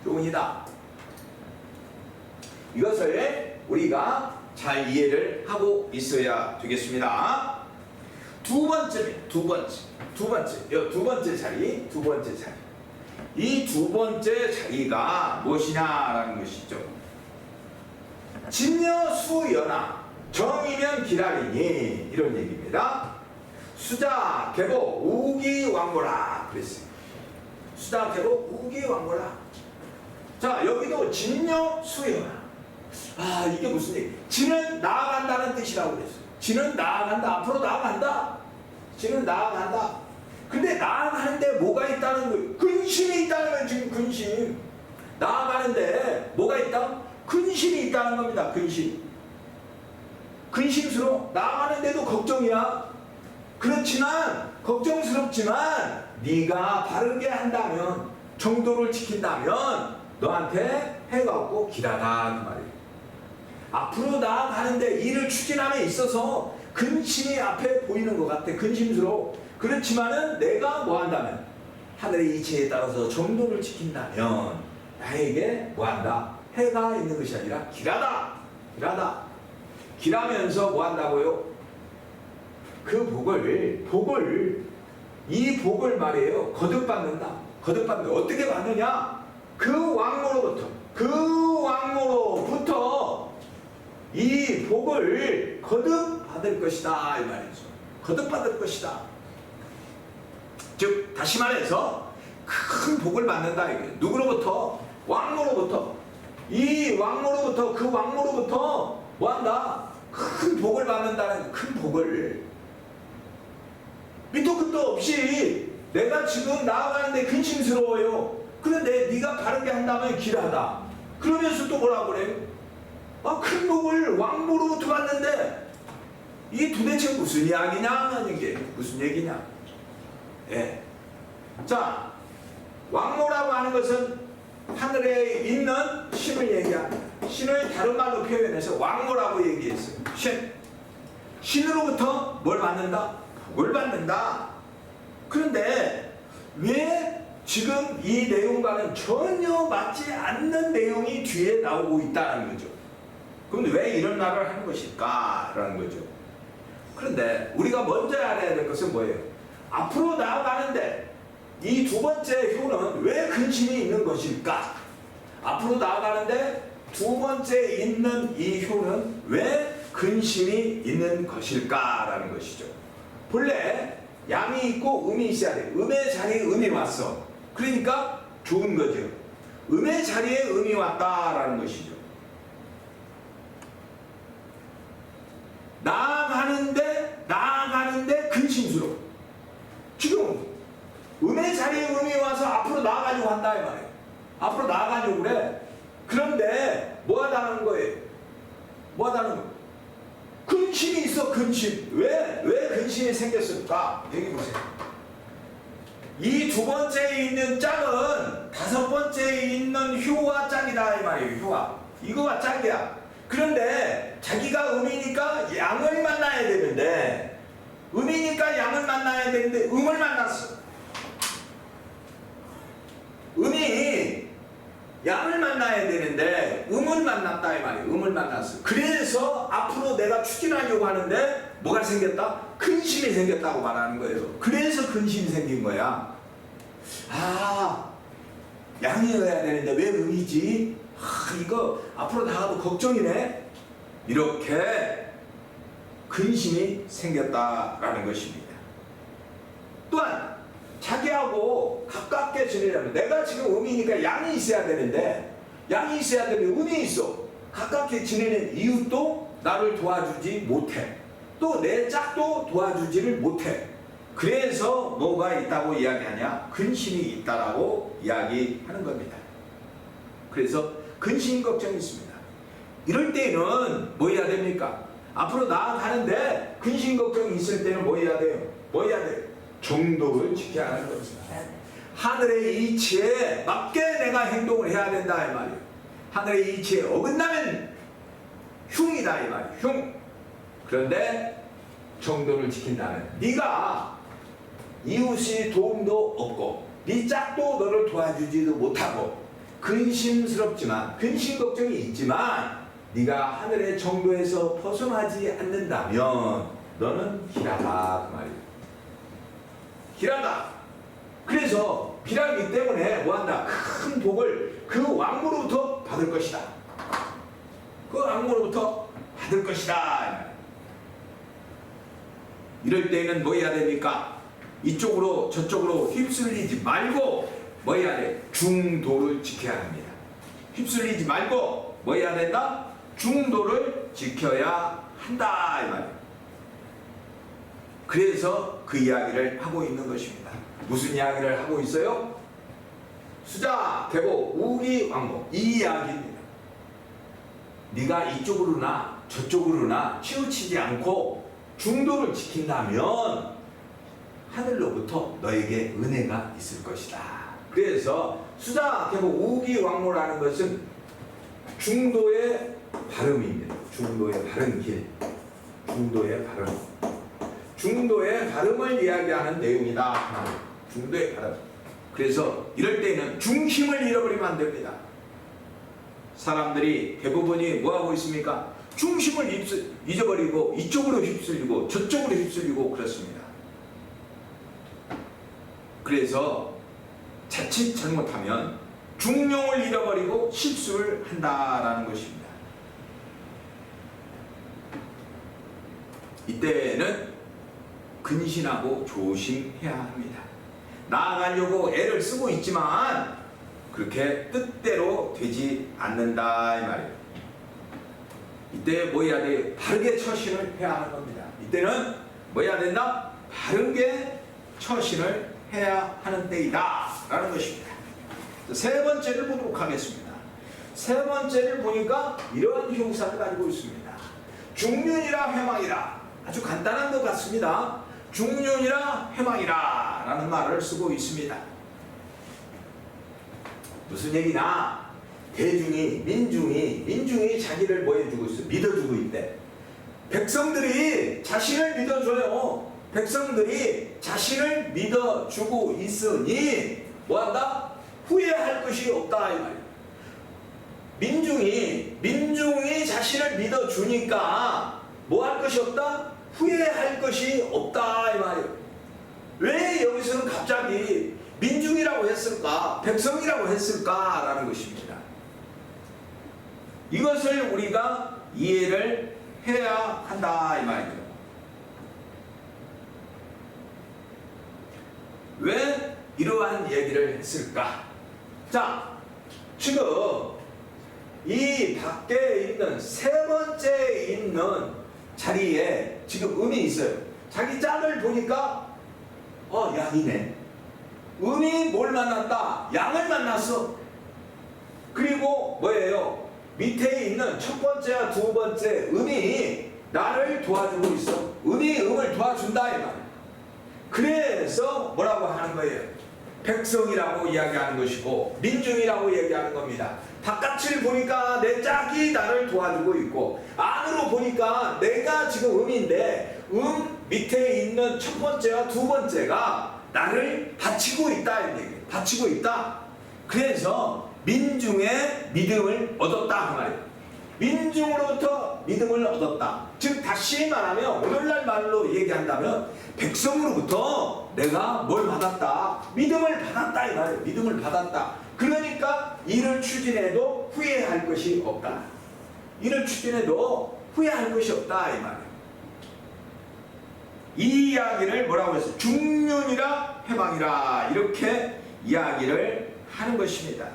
교훈이다. 이것을 우리가 잘 이해를 하고 있어야 되겠습니다. 두 번째 자리. 이 두 번째 자리가 무엇이냐라는 것이죠. 진여수연아 정이면 기라리니 이런 얘기입니다. 수자 계복 우기왕고라 그랬어요. 수자 계복 우기왕고라. 자 여기도 진여수연아. 이게 무슨 얘기? 진은 나아간다는 뜻이라고 그랬어요. 진은 나아간다. 앞으로 나아간다. 진은 나아간다. 근데 나아가는데 뭐가 있다는 거예요? 근심이 있다는 거예요. 지금 근심. 나아가는데 뭐가 있다? 근심이 있다는 겁니다. 근심스러워. 나아가는데도 걱정이야. 그렇지만 걱정스럽지만 네가 바르게 한다면 정도를 지킨다면 너한테 해가 없고 길하다 그 말이에요. 앞으로 나아가는데 일을 추진함에 있어서 근심이 앞에 보이는 것 같아. 근심스러워. 그렇지만은 내가 뭐 한다면 하늘의 이치에 따라서 정도를 지킨다면 나에게 뭐 한다? 해가 있는 것이 아니라 길하다. 길하면서 뭐 한다고요? 그 이 복을 말이에요. 거듭받는다. 어떻게 받느냐? 그 왕모로부터 이 복을 거듭받을 것이다 이 말이죠. 거듭받을 것이다. 즉 다시 말해서 큰 복을 받는다 이게. 누구로부터? 왕모로부터. 이 왕모로부터 그 왕모로부터 뭐한다? 큰 복을 받는다는 큰 복을 밑도 끝도 없이 내가 지금 나아가는데 근심스러워요. 그런데 네가 바르게 한다면 길하다. 그러면서 또 뭐라고 그래요? 큰 복을 왕모로부터 받는데 이게 도대체 무슨 이야기냐? 이게 무슨 얘기냐? 자 왕모라고 하는 것은 하늘에 있는 신을 얘기합니다. 신을 다른 말로 표현해서 왕모라고 얘기했어요. 신으로부터 뭘 받는다? 뭘 받는다. 그런데 왜 지금 이 내용과는 전혀 맞지 않는 내용이 뒤에 나오고 있다는 거죠. 그럼 왜 이런 말을 하는 것일까라는 거죠. 그런데 우리가 먼저 알아야 될 것은 뭐예요? 앞으로 나아가는데 이 두 번째 효는 왜 근심이 있는 것일까? 앞으로 나아가는데 두 번째 있는 이 효는 왜 근심이 있는 것일까라는 것이죠. 본래 양이 있고 음이 있어야 돼. 음의 자리에 음이 왔어. 그러니까 좋은 거죠. 음의 자리에 음이 왔다라는 것이죠. 나아가는데 근심스러워. 지금 음의 자리에 음이 와서 앞으로 나아가려고 한다 이 말이에요. 앞으로 나아가려고 그래. 그런데 뭐 하다는 거예요? 뭐 하다는 거예요? 근심이 있어. 근심. 왜 근심이 생겼을까? 여기 보세요. 이 두 번째에 있는 짝은 다섯 번째에 있는 효와 짝이다 이 말이에요. 효와. 이거와 짝이야. 그런데 자기가 음이니까 양을 만나야 되는데 음이니까 양을 만나야 되는데 음을 만났어. 음이 양을 만나야 되는데 음을 만났다 이 말이에요. 음을 만났어. 그래서 앞으로 내가 추진하려고 하는데 뭐가 생겼다? 근심이 생겼다고 말하는 거예요. 그래서 근심이 생긴 거야. 아, 양이어야 되는데 왜 음이지? 이거 앞으로 나가도 걱정이네. 이렇게 근심이 생겼다라는 것입니다. 또한 자기하고 가깝게 지내려면 내가 지금 음이니까 양이 있어야 되는데 양이 있어야 되는데 음이 있어. 가깝게 지내는 이웃도 나를 도와주지 못해. 또 내 짝도 도와주지를 못해. 그래서 뭐가 있다고 이야기하냐? 근심이 있다라고 이야기하는 겁니다. 그래서 근심 걱정이 있습니다. 이럴 때는 뭐 해야 됩니까? 앞으로 나아가는데 근심 걱정이 있을 때는 뭐 해야 돼요? 뭐 해야 돼요? 정도를 지켜야 하는 겁니다. 하늘의 이치에 맞게 내가 행동을 해야 된다 이 말이에요. 하늘의 이치에 어긋나면 흉이다 이 말이에요. 흉. 그런데 정도를 지킨다는, 네가 이웃이 도움도 없고 네 짝도 너를 도와주지도 못하고 근심스럽지만 근심 걱정이 있지만 네가 하늘의 정도에서 벗어나지 않는다면 너는 길하다 그 말이에요. 길하다. 그래서 길하기 때문에 뭐한다? 큰 복을 그 왕으로부터 받을 것이다. 그 왕으로부터 받을 것이다. 이럴 때는 뭐 해야 됩니까? 이쪽으로 저쪽으로 휩쓸리지 말고 뭐 해야 돼? 중도를 지켜야 합니다. 휩쓸리지 말고 뭐 해야 된다? 중도를 지켜야 한다 이 말이에요. 그래서 그 이야기를 하고 있는 것입니다. 무슨 이야기를 하고 있어요? 수자, 계복, 우기, 왕복 이 이야기입니다. 네가 이쪽으로나 저쪽으로나 치우치지 않고 중도를 지킨다면 하늘로부터 너에게 은혜가 있을 것이다. 그래서 수자, 계복, 우기, 왕모라는 것은 중도의 발음입니다. 중도의 바른 길, 중도의 발음, 중도의 발음을 이야기하는 내용이다. 중도의 발음. 그래서 이럴 때는 중심을 잃어버리면 안 됩니다. 사람들이 대부분이 뭐하고 있습니까? 중심을 잊어버리고 이쪽으로 휩쓸리고 저쪽으로 휩쓸리고 그렇습니다. 그래서 자칫 잘못하면 중용을 잃어버리고 실수를 한다라는 것입니다. 이때는 근신하고 조심해야 합니다. 나아가려고 애를 쓰고 있지만 그렇게 뜻대로 되지 않는다 이 말이에요. 이때 뭐 해야 돼? 바르게 처신을 해야 하는 겁니다. 이때는 뭐 해야 된다? 바르게 처신을 해야 하는 때이다 라는 것입니다. 세 번째를 보도록 하겠습니다. 세 번째를 보니까 이러한 형사를 가지고 있습니다. 중륜이라 회망이라. 아주 간단한 것 같습니다. 중륜이라 회망이라 라는 말을 쓰고 있습니다. 무슨 얘기냐? 민중이 자기를 뭐 해주고 있어? 믿어주고 있대. 백성들이 자신을 믿어줘요. 백성들이 자신을 믿어주고 있으니 뭐한다? 후회할 것이 없다 이 말이야. 민중이 자신을 믿어주니까 뭐 할 것이 없다? 후회할 것이 없다 이 말이에요. 왜 여기서는 갑자기 민중이라고 했을까? 백성이라고 했을까라는 것입니다. 이것을 우리가 이해를 해야 한다 이 말이죠. 왜 이러한 얘기를 했을까? 자, 지금 이 밖에 있는 세 번째 있는 자리에 지금 음이 있어요. 자기 짝을 보니까 양이네. 음이 뭘 만났다? 양을 만났어. 그리고 뭐예요? 밑에 있는 첫 번째와 두 번째 음이 나를 도와주고 있어. 음이 음을 도와준다 이 말이야. 그래서 뭐라고 하는 거예요? 백성이라고 이야기하는 것이고 민중이라고 얘기하는 겁니다. 바깥을 보니까 내 짝이 나를 도와주고 있고 안으로 보니까 내가 지금 음인데 밑에 있는 첫 번째와 두 번째가 나를 바치고 있다 이 얘기예요. 바치고 있다. 그래서 민중의 믿음을 얻었다 그 말이에요. 민중으로부터 믿음을 얻었다. 즉 다시 말하면 오늘날 말로 얘기한다면 백성으로부터 내가 뭘 받았다? 믿음을 받았다 이 말이에요. 믿음을 받았다. 그러니까 이를 추진해도 후회할 것이 없다. 이를 추진해도 후회할 것이 없다 이 말이에요. 이 이야기를 뭐라고 했어요? 중륜이라 해방이라 이렇게 이야기를 하는 것입니다.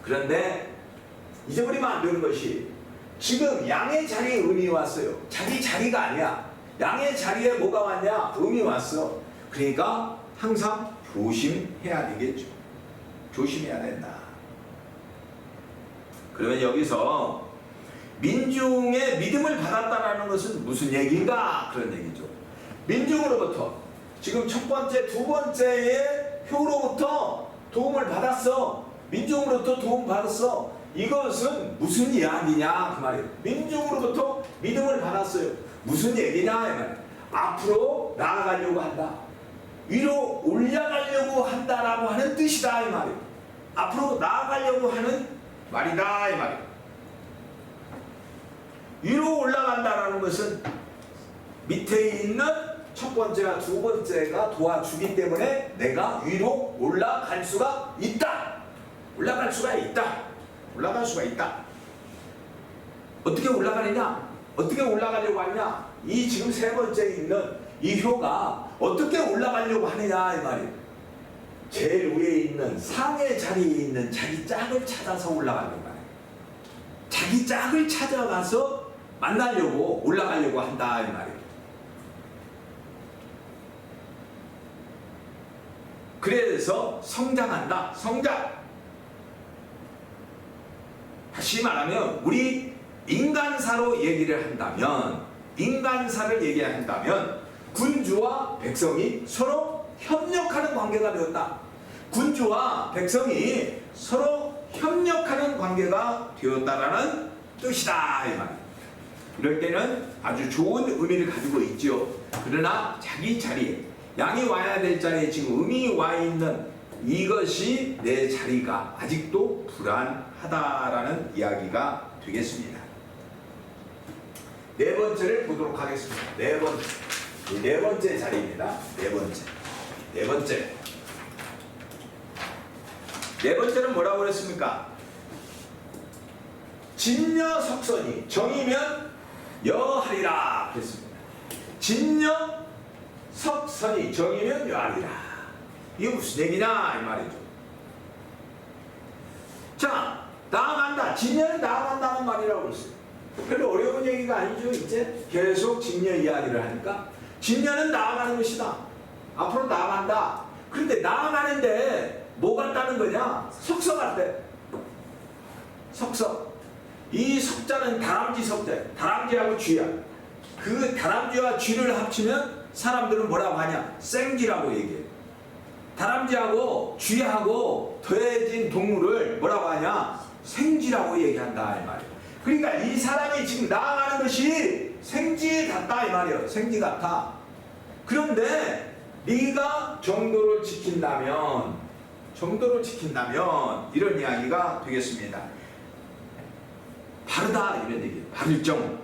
그런데 잊어버리면 안 되는 것이 지금 양의 자리에 음이 왔어요. 자기 자리가 아니야. 양의 자리에 뭐가 왔냐? 음이 왔어. 그러니까 항상 조심해야 되겠죠. 조심해야 된다. 그러면 여기서 민중의 믿음을 받았다는 것은 무슨 얘기인가? 그런 얘기죠. 민중으로부터 지금 첫 번째, 두 번째의 효로부터 도움을 받았어. 민중으로부터 도움 받았어. 이것은 무슨 이야기냐 그 말이에요. 민중으로부터 믿음을 받았어요. 무슨 얘기냐 이 말이에요. 앞으로 나아가려고 한다. 위로 올라가려고 한다라고 하는 뜻이다 이 말이에요. 앞으로 나아가려고 하는 말이다 이 말이에요. 위로 올라간다라는 것은 밑에 있는 첫 번째와 두 번째가 도와주기 때문에 내가 위로 올라갈 수가 있다. 올라갈 수가 있다. 올라갈 수가 있다. 어떻게 올라가느냐? 어떻게 올라가려고 하느냐? 이 지금 세 번째 있는 이 효가 어떻게 올라가려고 하느냐 이 말이에요. 제일 위에 있는 상의 자리에 있는 자기 짝을 찾아서 올라가는 거예요. 자기 짝을 찾아가서 만나려고 올라가려고 한다 이 말이에요. 그래서 성장한다. 성장. 다시 말하면 우리 인간사로 얘기를 한다면 군주와 백성이 서로 협력하는 관계가 되었다. 군주와 백성이 서로 협력하는 관계가 되었다라는 뜻이다 이 말이에요. 이럴 때는 아주 좋은 의미를 가지고 있죠. 그러나 자기 자리에 양이 와야 될 자리에 지금 음이 와 있는 이것이 내 자리가 아직도 불안하다라는 이야기가 되겠습니다. 네 번째를 보도록 하겠습니다. 네 번째 자리입니다. 네 번째는 뭐라고 그랬습니까? 진여석선이 정이면 여하리라 그랬습니다. 진여석선이 정이면 여하리라. 이게 무슨 얘기냐 이 말이죠. 자, 나아간다. 진여는 나아간다는 말이라고 그랬어요. 별로 어려운 얘기가 아니죠. 이제 계속 진여 이야기를 하니까 진여는 나아가는 것이다. 앞으로 나아간다. 그런데 나아가는데 뭐 같다는 거냐? 석서 같대. 석서. 이 석자는 다람쥐 석자. 다람쥐하고 쥐야. 그 다람쥐와 쥐를 합치면 사람들은 뭐라고 하냐? 생쥐라고 얘기해. 다람쥐하고 쥐하고 더해진 동물을 뭐라고 하냐? 생쥐라고 얘기한다 이 말이에요. 그러니까 이 사람이 지금 나아가는 것이 생쥐 같다 이 말이에요. 생쥐 같아. 그런데 네가 정도를 지킨다면 이런 이야기가 되겠습니다. 바르다 이런 얘기예요. 바를정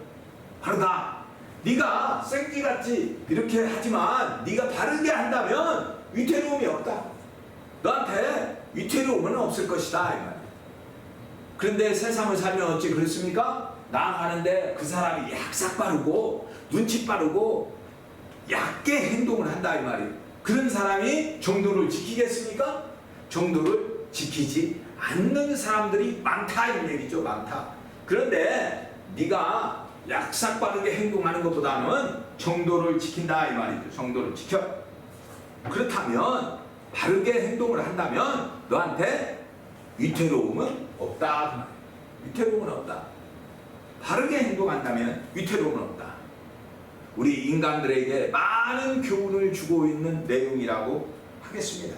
바르다. 네가 생쥐같이 이렇게 하지만 네가 바르게 한다면 위태로움이 없다. 너한테 위태로움은 없을 것이다 이 말이에요. 그런데 세상을 살면 어찌 그렇습니까? 나아가는데 그 사람이 약삭 빠르고 눈치 빠르고 얕게 행동을 한다 이 말이에요. 그런 사람이 정도를 지키겠습니까? 정도를 지키지 않는 사람들이 많다 이런 얘기죠. 많다. 그런데 네가 약삭 빠르게 행동하는 것보다는 정도를 지킨다 이 말이죠. 정도를 지켜. 그렇다면 바르게 행동을 한다면 너한테 위태로움은 없다 그 말이에요. 위태로움은 없다. 바르게 행동한다면 위태로움은 없다. 우리 인간들에게 많은 교훈을 주고 있는 내용이라고 하겠습니다.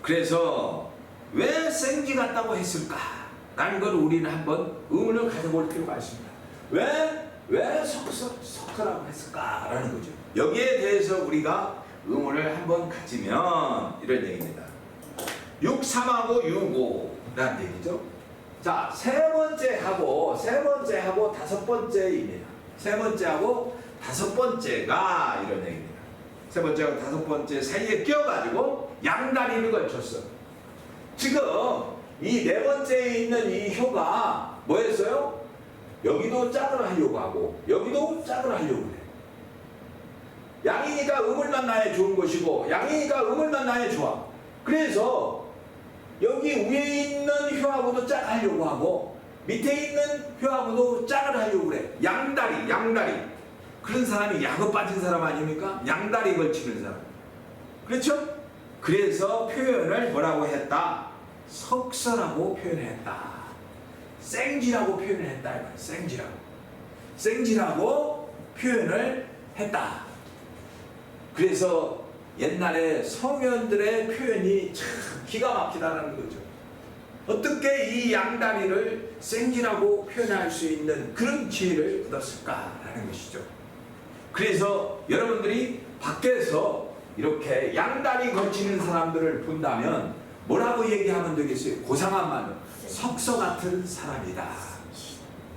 그래서 왜 생쥐 같다고 했을까? 라는 걸 우리는 한번 의문을 가져볼 필요가 있습니다. 왜 석서라고 했을까? 라는 거죠. 여기에 대해서 우리가 의문을 한번 가지면 이런 얘기입니다. 6, 3하고 6, 5라는 얘기죠. 자, 세 번째하고 다섯 번째입니다. 세 번째하고 다섯 번째가 이런 얘기입니다. 세 번째하고 다섯 번째 사이에 껴가지고 양다리를 걸쳤어. 지금 이 네 번째에 있는 이 효가 뭐였어요? 여기도 짝을 하려고 하고 여기도 짝을 하려고 해. 양이니까 음을 만나야 좋은 것이고 양이니까 음을 만나야 좋아. 그래서 여기 위에 있는 효하고도 짝하려고 하고 밑에 있는 효하고도 짝을 하려고 그래. 양다리. 그런 사람이 약어 빠진 사람 아닙니까? 양다리 걸치는 사람. 그렇죠? 그래서 표현을 뭐라고 했다? 석서라고 표현했다. 생쥐라고 표현을 했다. 이 말이야. 생쥐라고 표현을 했다. 그래서 옛날에 성현들의 표현이 참 기가 막히다는 거죠. 어떻게 이 양다리를 생쥐라고 표현할 수 있는 그런 지혜를 얻었을까라는 것이죠. 그래서 여러분들이 밖에서 이렇게 양다리 걸치는 사람들을 본다면 뭐라고 얘기하면 되겠어요? 고상한 말로 석서 같은 사람이다.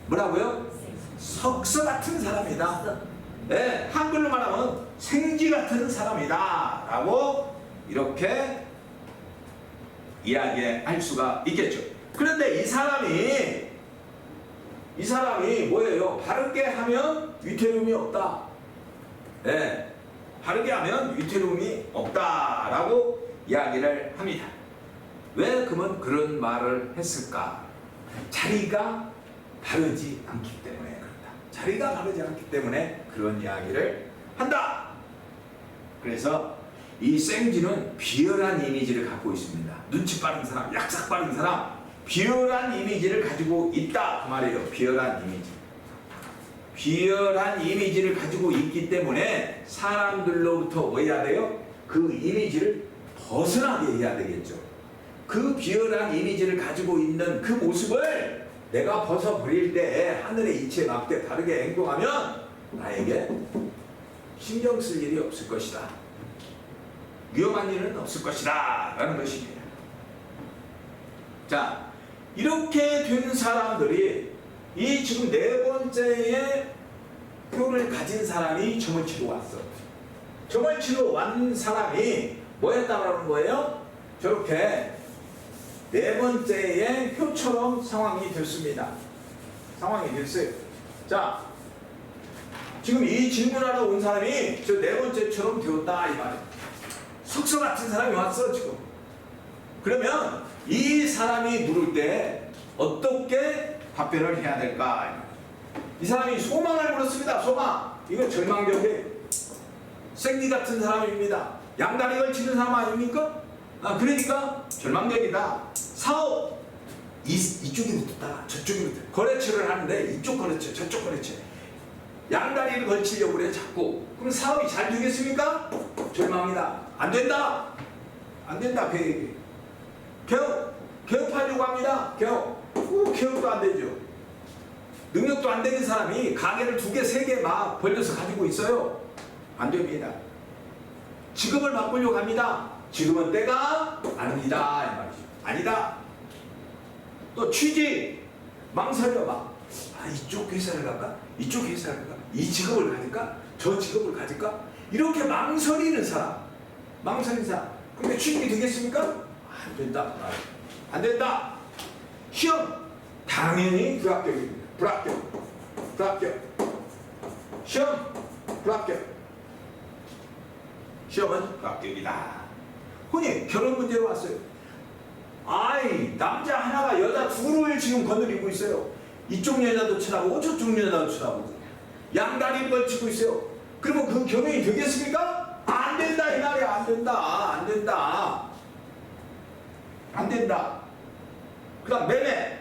뭐라고요? 석서 같은 사람이다. 네, 한글로 말하면 생쥐 같은 사람이다 라고 이렇게 이야기할 수가 있겠죠. 그런데 이 사람이 뭐예요? 바르게 하면 위태로움이 없다. 네, 바르게 하면 위태로움이 없다라고 이야기를 합니다. 왜 그러면 그런 말을 했을까? 자리가 바르지 않기 때문에 그렇다. 자리가 바르지 않기 때문에 그런 이야기를 한다. 그래서 이 생쥐는 비열한 이미지를 갖고 있습니다. 눈치 빠른 사람, 약삭 빠른 사람, 비열한 이미지를 가지고 있다 그 말이에요. 비열한 이미지를 가지고 있기 때문에 사람들로부터 뭐 해야 돼요? 그 이미지를 벗어나게 해야 되겠죠. 그 비열한 이미지를 가지고 있는 그 모습을 내가 벗어버릴 때 하늘의 이치에 맞게 다르게 행동하면 나에게 신경 쓸 일이 없을 것이다. 위험한 일은 없을 것이다 라는 것입니다. 자, 이렇게 된 사람들이 이 지금 네 번째의 표를 가진 사람이 점을 치러 왔어. 점을 치러 왔는 사람이 뭐 했다고 하는 거예요? 저렇게 네 번째의 표처럼 상황이 됐습니다. 상황이 됐어요. 자, 지금 이 질문하러 온 사람이 저 네 번째처럼 되었다 이 말이에요. 석서 같은 사람이 왔어 지금. 그러면 이 사람이 물을 때 어떻게 답변을 해야 될까? 이 사람이 소망을 물었습니다. 소망. 이거 절망적이에요. 생쥐 같은 사람입니다. 양다리 걸치는 사람 아닙니까? 그러니까 절망적이다. 사업. 이쪽이 붙었다. 저쪽이 붙었다. 거래처를 하는데 이쪽 거래처, 저쪽 거래처. 양다리를 걸치려고 그래 자꾸. 그럼 사업이 잘 되겠습니까? 절망이다. 안 된다. 안 된다. 개업하려고 합니다. 개업도 안 되죠. 능력도 안 되는 사람이 가게를 2개, 3개 막 벌려서 가지고 있어요. 안 됩니다. 직업을 바꾸려고 합니다. 지금은 때가 아닙니다. 이 말이죠. 아니다. 또 취직 망설여 막. 이쪽 회사를 갈까? 이쪽 회사를 갈까? 이 직업을 가질까? 저 직업을 가질까? 이렇게 망설이는 사람. 근데 취직이 되겠습니까? 안 된다. 안 된다. 시험 당연히 불합격입니다. 불합격. 시험 불합격. 시험은 불합격이다. 혼인 결혼 문제로 왔어요. 남자 하나가 여자 2를 지금 건드리고 있어요. 이쪽 여자도 쳐다보고 저쪽 여자도 쳐다보고 양다리를 걸치고 있어요. 그러면 그 결혼이 되겠습니까? 안 된다 이 말이야. 안 된다. 그 다음 매매.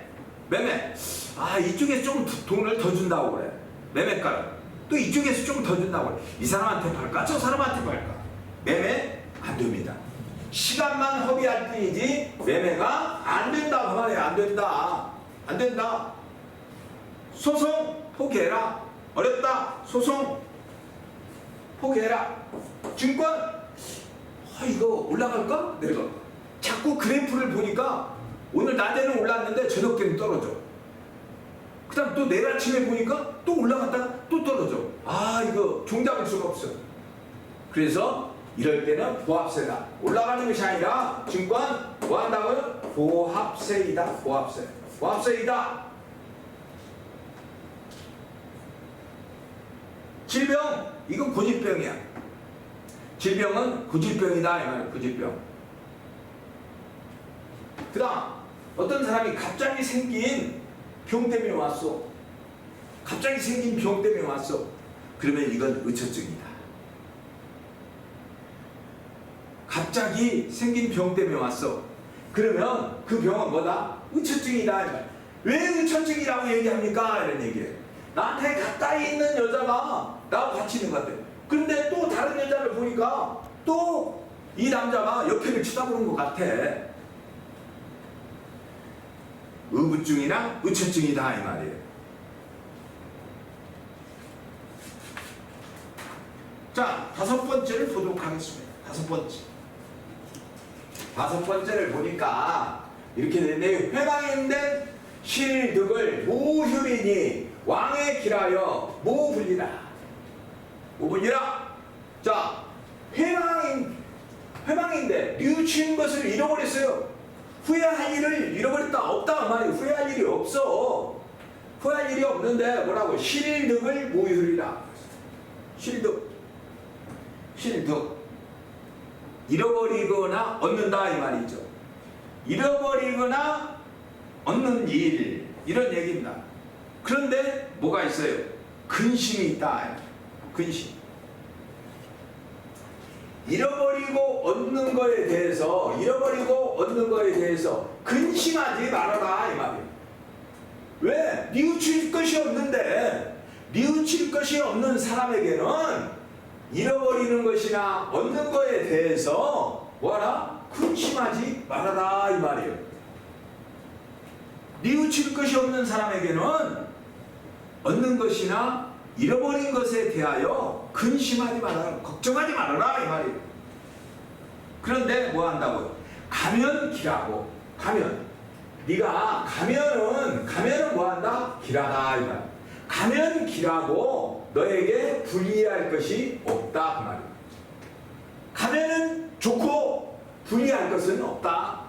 이쪽에서 좀 돈을 더 준다고 그래. 매매가를. 또 이쪽에서 좀 더 준다고 그래. 이 사람한테 팔까? 저 사람한테 팔까? 매매 안 됩니다. 시간만 허비할 뿐이지 매매가 안 된다 그 말이야. 안 된다. 소송 포기해라. 어렵다. 소송 포기해라. 증권 이거 올라갈까? 내려갈까? 자꾸 그래프를 보니까 오늘 낮에는 올랐는데 저녁 때는 떨어져. 그 다음 또 내일 아침에 보니까 또 올라갔다가 또 떨어져. 이거 종잡을 수가 없어. 그래서 이럴 때는 보합세다. 올라가는 것이 아니라 증권 뭐 한다고요? 보합세이다. 보합세이다. 질병 이건 고질병이야. 질병은 고질병이다 이 말이야. 고질병. 그 다음 어떤 사람이 갑자기 생긴 병 때문에 왔어. 그러면 이건 의처증이다. 갑자기 생긴 병 때문에 왔어. 그러면 그 병은 뭐다? 의처증이다. 왜 의처증이라고 얘기합니까? 이런 얘기예요. 나한테 가까이 있는 여자가 나하고 같이 있는 것 같아. 그런데 또 다른 여자를 보니까 또 이 남자가 옆에를 쳐다보는 것 같아. 의부증이나 의처증이다 이 말이에요. 자, 5번째를 보도록 하겠습니다. 5번째를 보니까 이렇게 되는데 회방인된 실득을 무효리니 왕에 길하여 무불리라. 자, 회방인데 뉘우친 것을 잃어버렸어요. 후회할 일을 잃어버렸다. 없다 그 말이에요. 후회할 일이 없어. 후회할 일이 없는데 뭐라고? 실득을 무효리라. 실득 잃어버리거나 얻는다 이 말이죠. 잃어버리거나 얻는 일 이런 얘기입니다. 그런데 뭐가 있어요? 근심이 있다. 근심. 잃어버리고 얻는 거에 대해서 근심하지 말아라 이 말이에요. 왜? 뉘우칠 것이 없는 사람에게는 잃어버리는 것이나 얻는 거에 대해서 뭐하라? 근심하지 말아라 이 말이에요. 뉘우칠 것이 없는 사람에게는 얻는 것이나 잃어버린 것에 대하여 근심하지 말아라, 걱정하지 말아라 이 말이에요. 그런데 뭐 한다고요? 가면 길하고 네가 가면은 뭐 한다? 길하다 이 말이에요. 가면 길하고 너에게 불리할 것이 없다 그 말이에요. 가면은 좋고 불리할 것은 없다.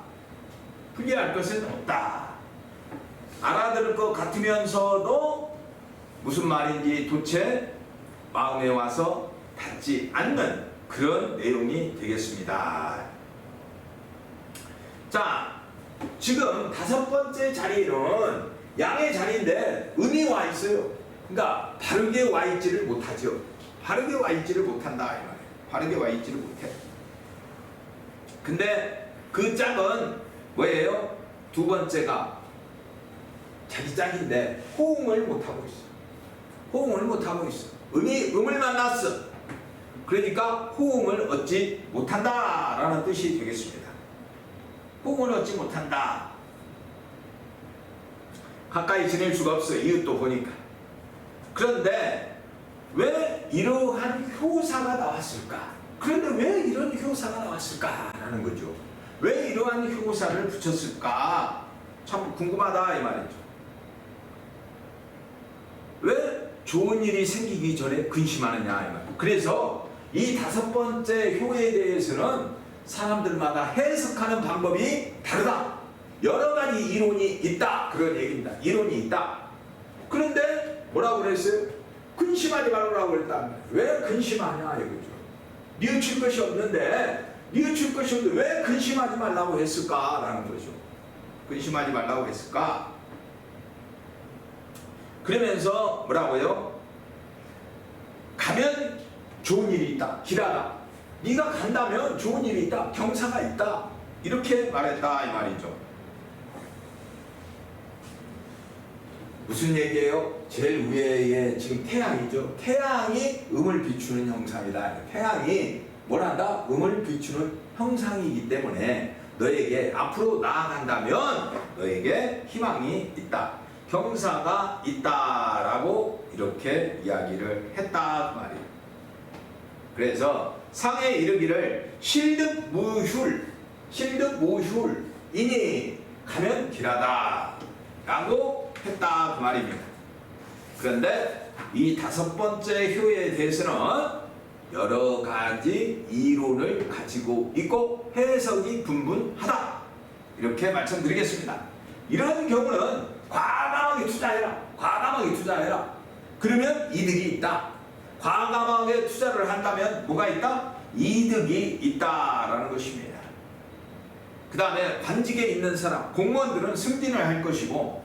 알아들을 것 같으면서도 무슨 말인지 도체 마음에 와서 닿지 않는 그런 내용이 되겠습니다. 자, 지금 5번째 자리는 양의 자리인데 음이 와 있어요. 그러니까 바르게 와 있지를 못하죠. 바르게 와 있지를 못한다 이 말이에요. 바르게 와 있지를 못해. 근데 그 짝은 뭐예요? 2번째가 자기 짝인데 호응을 못하고 있어. 호응을 못하고 있어. 음을 만났어. 그러니까 호응을 얻지 못한다라는 뜻이 되겠습니다. 호응을 얻지 못한다. 가까이 지낼 수가 없어. 이웃도 보니까. 그런데 왜 이러한 효사가 나왔을까? 그런데 왜 이런 효사가 나왔을까라는 거죠. 왜 이러한 효사를 붙였을까? 참 궁금하다 이 말이죠. 왜 좋은 일이 생기기 전에 근심하느냐 이 말이죠. 그래서 이 5번째 효에 대해서는 사람들마다 해석하는 방법이 다르다. 여러 가지 이론이 있다. 그런 얘기입니다. 이론이 있다. 그런데 뭐라고 그랬어요? 근심하지 말라고 그랬다. 왜 근심하냐 이거죠. 뉘우칠 것이 없는데 왜 근심하지 말라고 했을까라는 거죠. 근심하지 말라고 했을까? 그러면서 뭐라고요? 가면 좋은 일이 있다. 길하다. 네가 간다면 좋은 일이 있다. 경사가 있다. 이렇게 말했다 이 말이죠. 무슨 얘기예요? 제일 위에 지금 태양이죠. 태양이 음을 비추는 형상이다. 태양이 뭘 한다? 음을 비추는 형상이기 때문에 너에게 앞으로 나아간다면 너에게 희망이 있다. 경사가 있다라고 이렇게 이야기를 했다 그 말이에요. 그래서 상에 이르기를 실득무휴이니 가면 길하다 라고 했다 그 말입니다. 그런데 이 5번째 효에 대해서는 여러 가지 이론을 가지고 있고 해석이 분분하다 이렇게 말씀드리겠습니다. 이런 경우는 과감하게 투자해라. 그러면 이득이 있다. 과감하게 투자를 한다면 뭐가 있다? 이득이 있다라는 것입니다. 그 다음에 관직에 있는 사람, 공무원들은 승진을 할 것이고,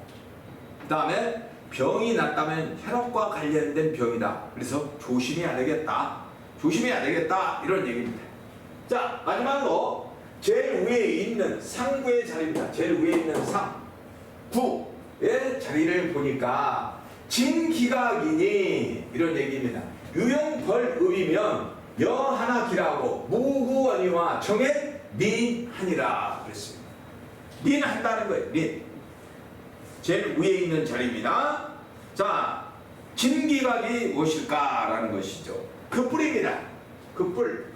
그 다음에 병이 났다면 혈압과 관련된 병이다. 그래서 조심해야 되겠다. 이런 얘기입니다. 자, 마지막으로 제일 위에 있는 상구의 자리입니다. 제일 위에 있는 상구의 자리를 보니까 진기각이니 이런 얘기입니다. 유형벌읍이면 여하나 기라고 무구원이와 정에 닌하니라 그랬습니다. 닌한다는 거예요. 닌. 제일 위에 있는 자리입니다. 자, 진기각이 무엇일까라는 것이죠. 그 뿔입니다. 그 뿔.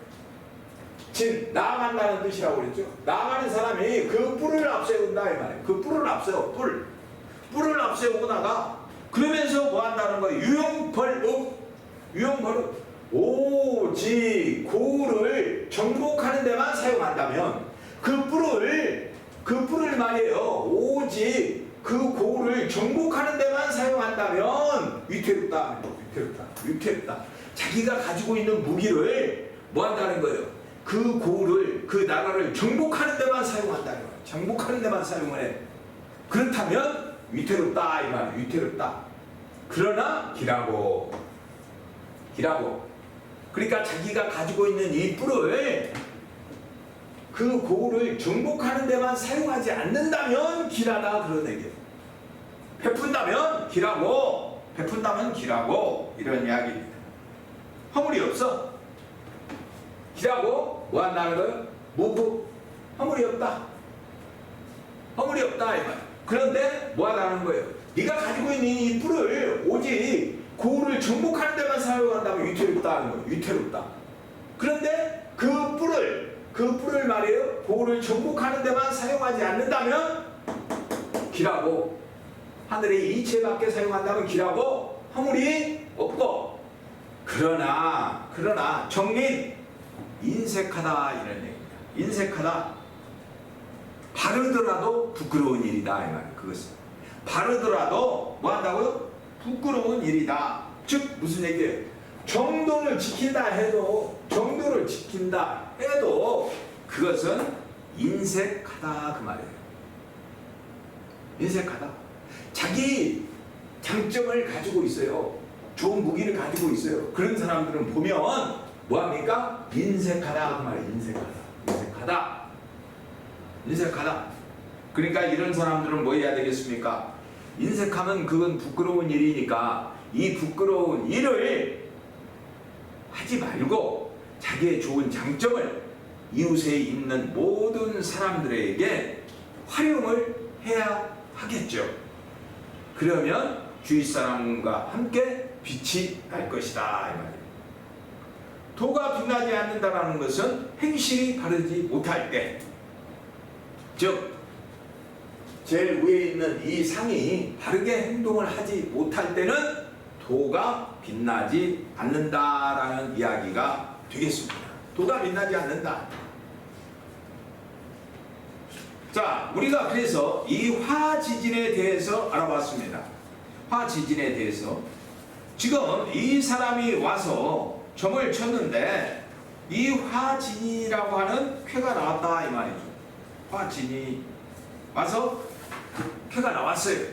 나아간다는 뜻이라고 그랬죠. 나아가는 사람이 그 뿔을 앞세운다 이 말이에요. 그 뿔을 앞세워. 뿔을 앞세우고 나가 그러면서 뭐 한다는 거예요. 유형벌읍. 오직 고를 정복하는 데만 사용한다면 그 뿔을 말이에요. 오직 그 고를 정복하는 데만 사용한다면 위태롭다. 자기가 가지고 있는 무기를 뭐 한다는 거예요. 그 고를, 그 나라를 정복하는 데만 사용한다는 거예요. 정복하는 데만 사용을 해. 그렇다면 위태롭다 이 말이에요. 위태롭다. 그러나 기라고. 그러니까 자기가 가지고 있는 이 뿔을 그 고를 정복하는 데만 사용하지 않는다면 길하다 그런 얘기예요. 베푼다면 길하고 이런 이야기입니다. 허물이 없어. 길하고 뭐 한다는 거예요? 무부. 허물이 없다 이 말. 그런데 뭐 하라는 거예요? 네가 가지고 있는 이 뿔을 오직 고를 정복하는 데만 사용한다면 위태롭다는 거예요. 위태롭다. 그런데 그 뿔을 말이에요. 고를 정복하는 데만 사용하지 않는다면 길하고, 하늘의 이체밖에 사용한다면 길하고 허물이 없고, 그러나 정린 인색하다 이런 얘기입니다. 인색하다. 바르더라도 부끄러운 일이다 이 말이에요. 그것은 바르더라도 뭐 한다고요? 부끄러운 일이다. 즉 무슨 얘기예요? 정도를 지킨다 해도 그것은 인색하다 그 말이에요. 인색하다. 자기 장점을 가지고 있어요. 좋은 무기를 가지고 있어요. 그런 사람들은 보면 뭐합니까? 인색하다 그 말이에요. 인색하다. 그러니까 이런 사람들은 뭐 해야 되겠습니까? 인색하면 그건 부끄러운 일이니까 이 부끄러운 일을 하지 말고 자기의 좋은 장점을 이웃에 있는 모든 사람들에게 활용을 해야 하겠죠. 그러면 주위 사람과 함께 빛이 날 것이다 이 말이에요. 도가 빛나지 않는다는 것은 행실이 바르지 못할 때, 즉 제일 위에 있는 이 상이 바르게 행동을 하지 못할 때는 도가 빛나지 않는다라는 이야기가 되겠습니다. 도가 빛나지 않는다. 자, 우리가 그래서 이 화지진에 대해서 알아봤습니다. 화지진에 대해서 지금 이 사람이 와서 점을 쳤는데 이 화진이라고 하는 쾌가 나왔다 이 말이죠. 화진이 와서 쾌가 나왔어요.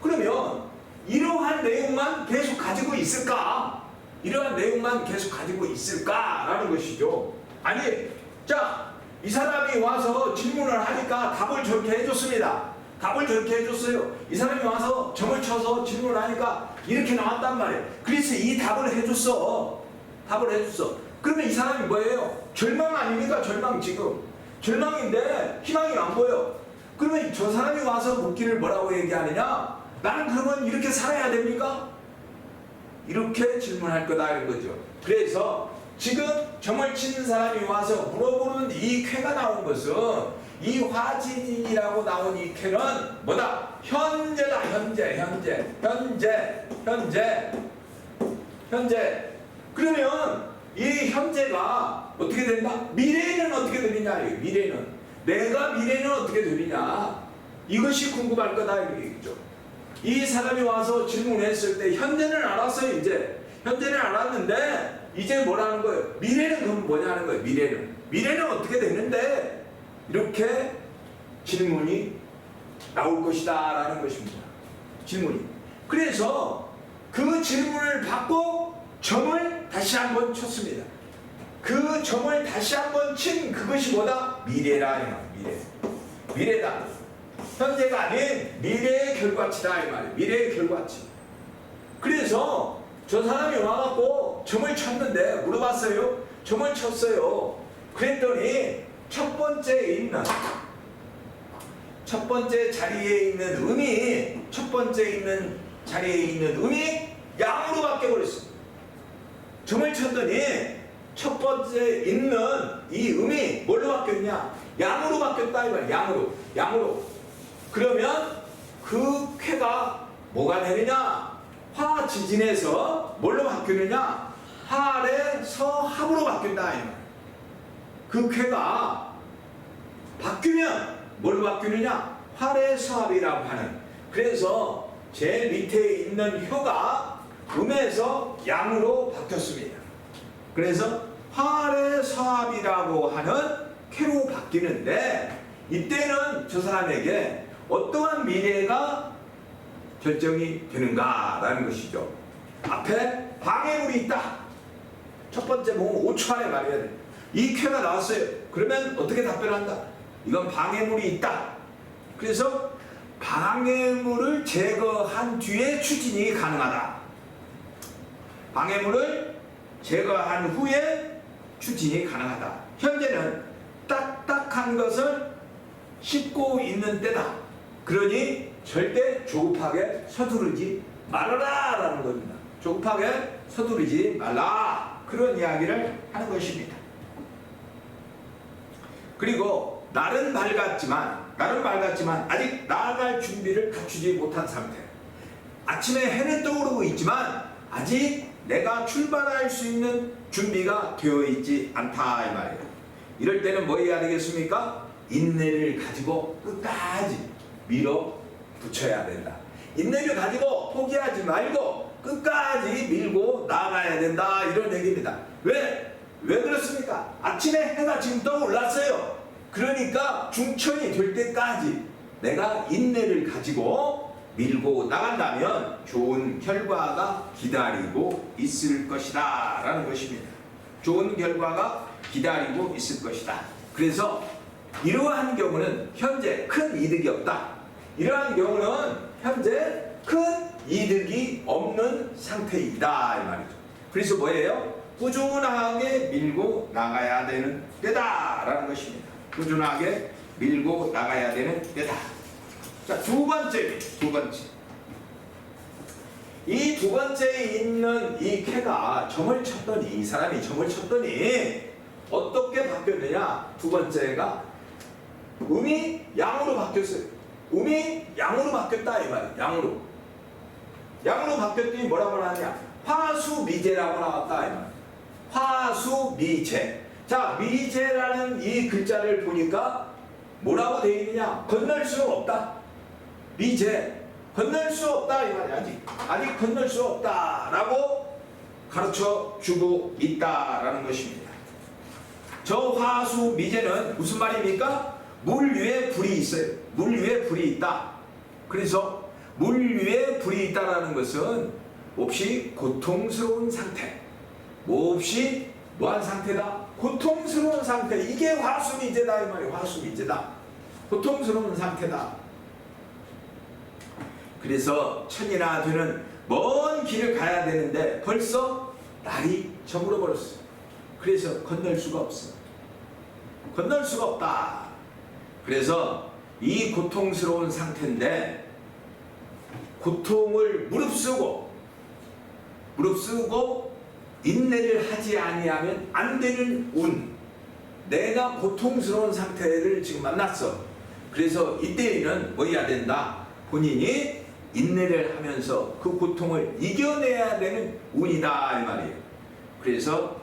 그러면 이러한 내용만 계속 가지고 있을까? 이러한 내용만 계속 가지고 있을까라는 것이죠. 아니, 자, 이 사람이 와서 질문을 하니까 답을 저렇게 해줬습니다. 답을 저렇게 해줬어요. 이 사람이 와서 점을 쳐서 질문을 하니까 이렇게 나왔단 말이에요. 그래서 이 답을 해줬어. 답을 해줬어. 그러면 이 사람이 뭐예요? 절망 아닙니까? 절망 지금. 절망인데 희망이 안 보여. 그러면 저 사람이 와서 묻기를 뭐라고 얘기하느냐? 나는 그러면 이렇게 살아야 됩니까? 이렇게 질문할 거다 이런 거죠. 그래서 지금 점을 치는 사람이 와서 물어보는 이 쾌가 나온 것은 이 화진이라고 나온 이 쾌는 뭐다? 현재다. 현재. 그러면 이 현재가 어떻게 된다? 미래는 어떻게 되느냐? 미래는 내가 미래는 어떻게 되느냐? 이것이 궁금할 거다 이렇게 얘기죠. 이 사람이 와서 질문했을 때 현재는 알았어요. 이제 현재는 알았는데 이제 뭐라는 거예요? 미래는 그럼 뭐냐는 거예요. 미래는 어떻게 되는데 이렇게 질문이 나올 것이다 라는 것입니다. 질문이. 그래서 그 질문을 받고 점을 다시 한번 쳤습니다. 그 점을 다시 한번 친 그것이 뭐다? 미래라. 미래다. 현재가 아닌 미래의 결과치다 이 말이에요. 미래의 결과치. 그래서 저 사람이 와갖고 점을 쳤는데 물어봤어요. 점을 쳤어요. 그랬더니 첫 번째 자리에 있는 음이 양으로 바뀌어버렸어. 점을 쳤더니 첫 번째 있는 이 음이 뭘로 바뀌었냐? 양으로 바뀌었다 이 말이야. 양으로. 그러면 그 쾌가 뭐가 되느냐? 화지진에서 뭘로 바뀌느냐? 할에서 합으로 바뀐다 이 말이야. 그 쾌가 바뀌면 뭘로 바뀌느냐? 활에서 합이라고 하는. 그래서 제일 밑에 있는 효가 음에서 양으로 바뀌었습니다. 그래서 활에서 합이라고 하는 쾌로 바뀌는데 이때는 저 사람에게 어떠한 미래가 결정이 되는가라는 것이죠. 앞에 방해물이 있다. 첫 번째 보면 5초 안에 말해야 돼. 이 쾌가 나왔어요. 그러면 어떻게 답변한다? 이건 방해물이 있다. 그래서 방해물을 제거한 뒤에 추진이 가능하다. 방해물을 제거한 후에 추진이 가능하다. 현재는 딱딱한 것을 씹고 있는 때다. 그러니 절대 조급하게 서두르지 말아라 라는 겁니다. 조급하게 서두르지 말라. 그런 이야기를 하는 것입니다. 그리고 날은 밝았지만 아직 나아갈 준비를 갖추지 못한 상태. 아침에 해는 떠오르고 있지만 아직 내가 출발할 수 있는 준비가 되어 있지 않다 이 말이에요. 이럴 때는 뭐 해야 되겠습니까? 인내를 가지고 끝까지 밀어붙여야 된다. 인내를 가지고 포기하지 말고 끝까지 밀고 나가야 된다 이런 얘기입니다. 왜 그렇습니까? 아침에 해가 지금 떠올랐어요. 그러니까 중천이 될 때까지 내가 인내를 가지고 밀고 나간다면 좋은 결과가 기다리고 있을 것이다 라는 것입니다. 좋은 결과가 기다리고 있을 것이다. 그래서 이러한 경우는 현재 큰 이득이 없다. 이러한 경우는 현재 큰 이득이 없는 상태이다 이 말이죠. 그래서 뭐예요? 꾸준하게 밀고 나가야 되는 때다라는 것입니다. 꾸준하게 밀고 나가야 되는 때다. 자, 두 번째. 이 두 번째에 있는 이 쾌가 점을 쳤더니, 이 사람이 점을 쳤더니 어떻게 바뀌었느냐? 두 번째가 음이 양으로 바뀌었어요. 음이 양으로 바뀌었다 이 말이에요. 양으로 바뀌었더니 뭐라고 하냐? 화수미제라고 나왔다 이 말이에요. 화수미제. 자, 미제라는 이 글자를 보니까 뭐라고 되어 있느냐? 건널 수 없다. 미제. 건널 수 없다 이 말이야. 아직 건널 수 없다라고 가르쳐 주고 있다라는 것입니다. 저 화수 미제는 무슨 말입니까? 물 위에 불이 있어요. 물 위에 불이 있다. 그래서 물 위에 불이 있다라는 것은 몹시 고통스러운 상태. 몹시 뭐한 상태다? 고통스러운 상태. 이게 화수 미제다 이 말이에요. 화수 미제다. 고통스러운 상태다. 그래서 천이나 되는 먼 길을 가야 되는데 벌써 날이 저물어 버렸어요. 그래서 건널 수가 없어. 건널 수가 없다. 그래서 이 고통스러운 상태인데 고통을 무릅쓰고 인내를 하지 아니하면 안 되는 운. 내가 고통스러운 상태를 지금 만났어. 그래서 이때에는 뭐 해야 된다? 본인이 인내를 하면서 그 고통을 이겨내야 되는 운이다 이 말이에요. 그래서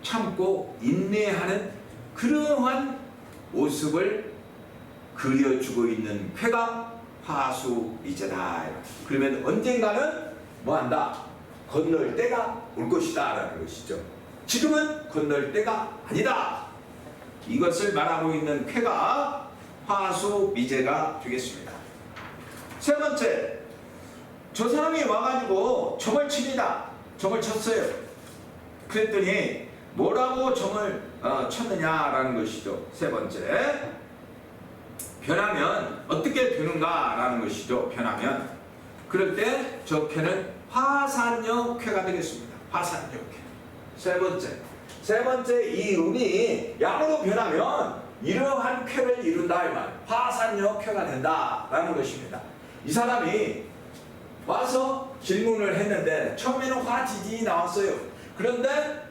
참고 인내하는 그러한 모습을 그려주고 있는 쾌가 화수미제다. 그러면 언젠가는 뭐한다? 건널 때가 올 것이다 라는 것이죠. 지금은 건널 때가 아니다. 이것을 말하고 있는 쾌가 화수미제가 되겠습니다. 세 번째, 저 사람이 와가지고 점을 칩니다. 점을 쳤어요. 그랬더니 뭐라고 점을 쳤느냐라는 것이죠. 세 번째, 변하면 어떻게 되는가라는 것이죠. 변하면 그럴 때 저 쾌는 화산역 쾌가 되겠습니다. 화산역 쾌. 세 번째 이 음이 양으로 변하면 이러한 쾌를 이룬다 이 말. 화산역 쾌가 된다라는 것입니다. 이 사람이 와서 질문을 했는데 처음에는 화지진이 나왔어요. 그런데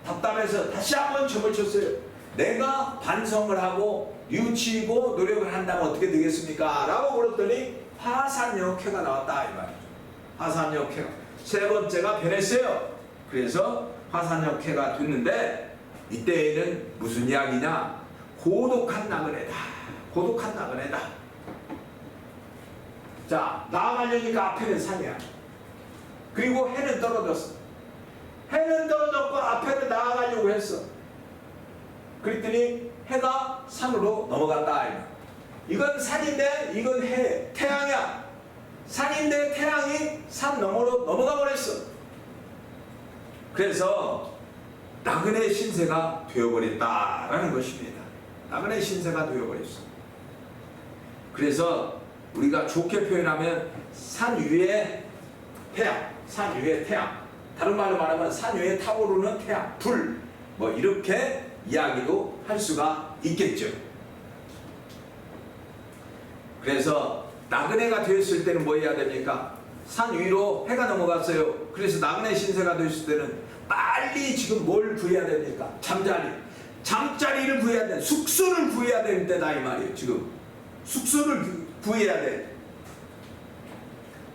답답해서 다시 한번 점을 쳤어요. 내가 반성을 하고 유치고 노력을 한다면 어떻게 되겠습니까? 라고 물었더니 화산역회가 나왔다 이 말이죠. 화산역회가 세 번째가 변했어요. 그래서 화산역회가 됐는데 이때에는 무슨 이야기냐? 고독한 나그네다. 고독한 나그네다. 자, 나아가려니까 앞에는 산이야. 그리고 해는 떨어졌어. 해는 떨어졌고 앞에는 나아가려고 했어. 그랬더니 해가 산으로 넘어간다. 이건 산인데 이건 해, 태양이야. 산인데 태양이 산 너머로 넘어가 버렸어. 그래서 나그네 신세가 되어버렸다라는 것입니다. 나그네 신세가 되어버렸어. 그래서 우리가 좋게 표현하면 산 위에 태양, 산 위에 태양. 다른 말로 말하면 산 위에 타오르는 태양, 불. 뭐 이렇게 이야기도 할 수가 있겠죠. 그래서 나그네가 되었을 때는 뭐 해야 됩니까? 산 위로 해가 넘어갔어요. 그래서 나그네 신세가 되었을 때는 빨리 지금 뭘 구해야 됩니까? 잠자리를 구해야 돼. 숙소를 구해야 되는 때다 이 말이에요. 지금 숙소를 구해야 돼.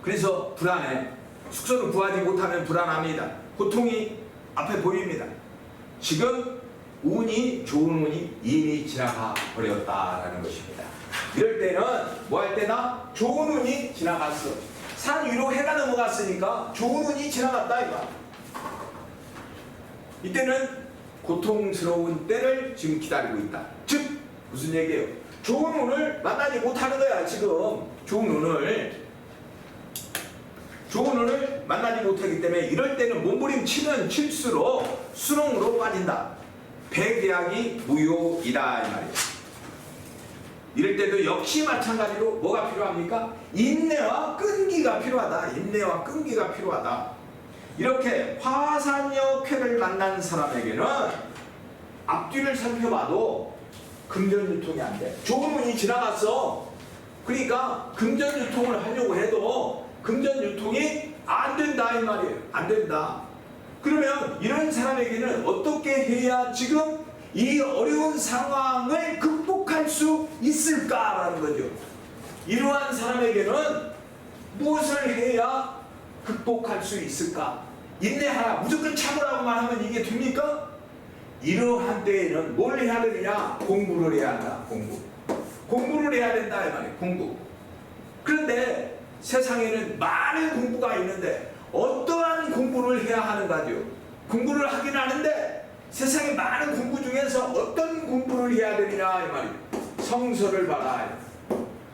그래서 불안해. 숙소를 구하지 못하면 불안합니다. 고통이 앞에 보입니다. 지금 운이 좋은 운이 이미 지나가 버렸다라는 것입니다. 이럴 때는 뭐 할 때나 좋은 운이 지나갔어. 산 위로 해가 넘어갔으니까 좋은 운이 지나갔다 이거. 이때는 고통스러운 때를 지금 기다리고 있다. 즉 무슨 얘기예요? 좋은 운을 만나지 못하는 거야. 지금 좋은 운을 만나지 못하기 때문에 이럴 때는 몸부림치면 칠수록 수렁으로 빠진다. 백약이 무효이다 이 말이에요. 이럴 때도 역시 마찬가지로 뭐가 필요합니까? 인내와 끈기가 필요하다. 인내와 끈기가 필요하다. 이렇게 화산역회를 만난 사람에게는 앞뒤를 살펴봐도 금전유통이 안 돼. 좋은 운이 지나갔어. 그러니까 금전유통을 하려고 해도 금전유통이 안 된다 이 말이에요. 안 된다. 그러면 이런 사람에게는 어떻게 해야 지금 이 어려운 상황을 극복할 수 있을까라는 거죠. 이러한 사람에게는 무엇을 해야 극복할 수 있을까? 인내하라, 무조건 참으라고만 하면 이게 됩니까? 이러한 때에는 뭘 해야 되느냐? 공부를 해야 한다. 공부를 해야 된다 이 말이에요. 공부. 그런데 세상에는 많은 공부가 있는데 어떠한 공부를 해야 하는가요? 공부를 하긴 하는데 세상에 많은 공부 중에서 어떤 공부를 해야 되느냐 이 말이에요. 성서를 봐라.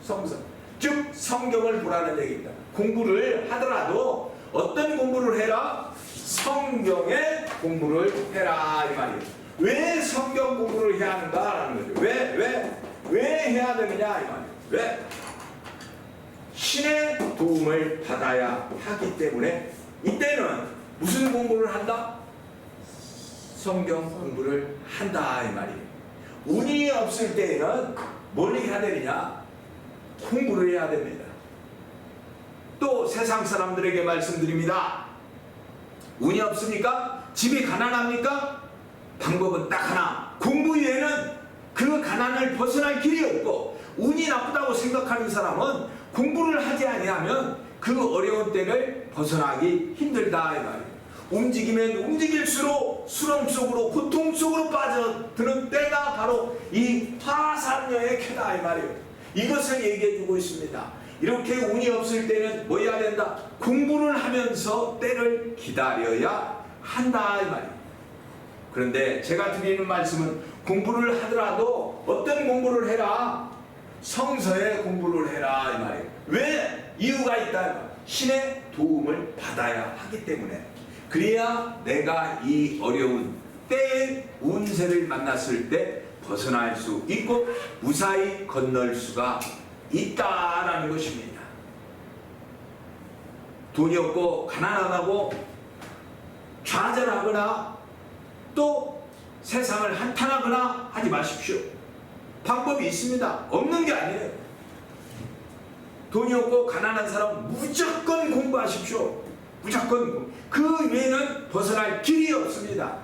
성서. 즉 성경을 보라는 얘기입니다. 공부를 하더라도 어떤 공부를 해라? 성경의 공부를 해라 이 말이에요. 왜 성경 공부를 해야 하는가라는 거죠. 왜 해야 되느냐 이 말이에요. 왜? 신의 도움을 받아야 하기 때문에 이때는 무슨 공부를 한다? 성경 공부를 한다 이 말이에요. 운이 없을 때에는 뭘 해야 되느냐? 공부를 해야 됩니다. 또 세상 사람들에게 말씀드립니다. 운이 없습니까? 집이 가난합니까? 방법은 딱 하나. 공부 외에는 그 가난을 벗어날 길이 없고, 운이 나쁘다고 생각하는 사람은 공부를 하지 아니하면 그 어려운 때를 벗어나기 힘들다 이 말이에요. 움직이면 움직일수록 수렁 속으로, 고통 속으로 빠져드는 때가 바로 이 화산녀의 쾌다 이 말이에요. 이것을 얘기해 주고 있습니다. 이렇게 운이 없을 때는 뭐 해야 된다? 공부를 하면서 때를 기다려야 한다 이 말이에요. 그런데 제가 드리는 말씀은 공부를 하더라도 어떤 공부를 해라? 성서의 공부를 해라 이 말이에요. 왜? 이유가 있다. 신의 도움을 받아야 하기 때문에. 그래야 내가 이 어려운 때의 운세를 만났을 때 벗어날 수 있고 무사히 건널 수가 있다라는 것입니다. 돈이 없고 가난하다고 좌절하거나 또 세상을 한탄하거나 하지 마십시오. 방법이 있습니다. 없는 게 아니에요. 돈이 없고 가난한 사람 무조건 공부하십시오. 무조건. 그 외에는 벗어날 길이 없습니다.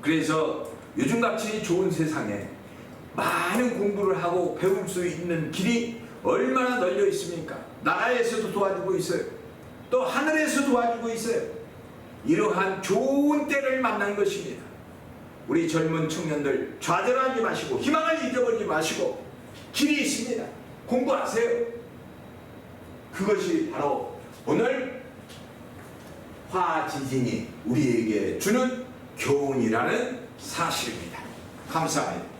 그래서 요즘같이 좋은 세상에 많은 공부를 하고 배울 수 있는 길이 얼마나 널려 있습니까? 나라에서도 도와주고 있어요. 또 하늘에서 도와주고 있어요. 이러한 좋은 때를 만난 것입니다. 우리 젊은 청년들 좌절하지 마시고 희망을 잊어버리지 마시고 길이 있습니다. 공부하세요. 그것이 바로 오늘 화지진이 우리에게 주는 교훈이라는 사실입니다. 감사합니다.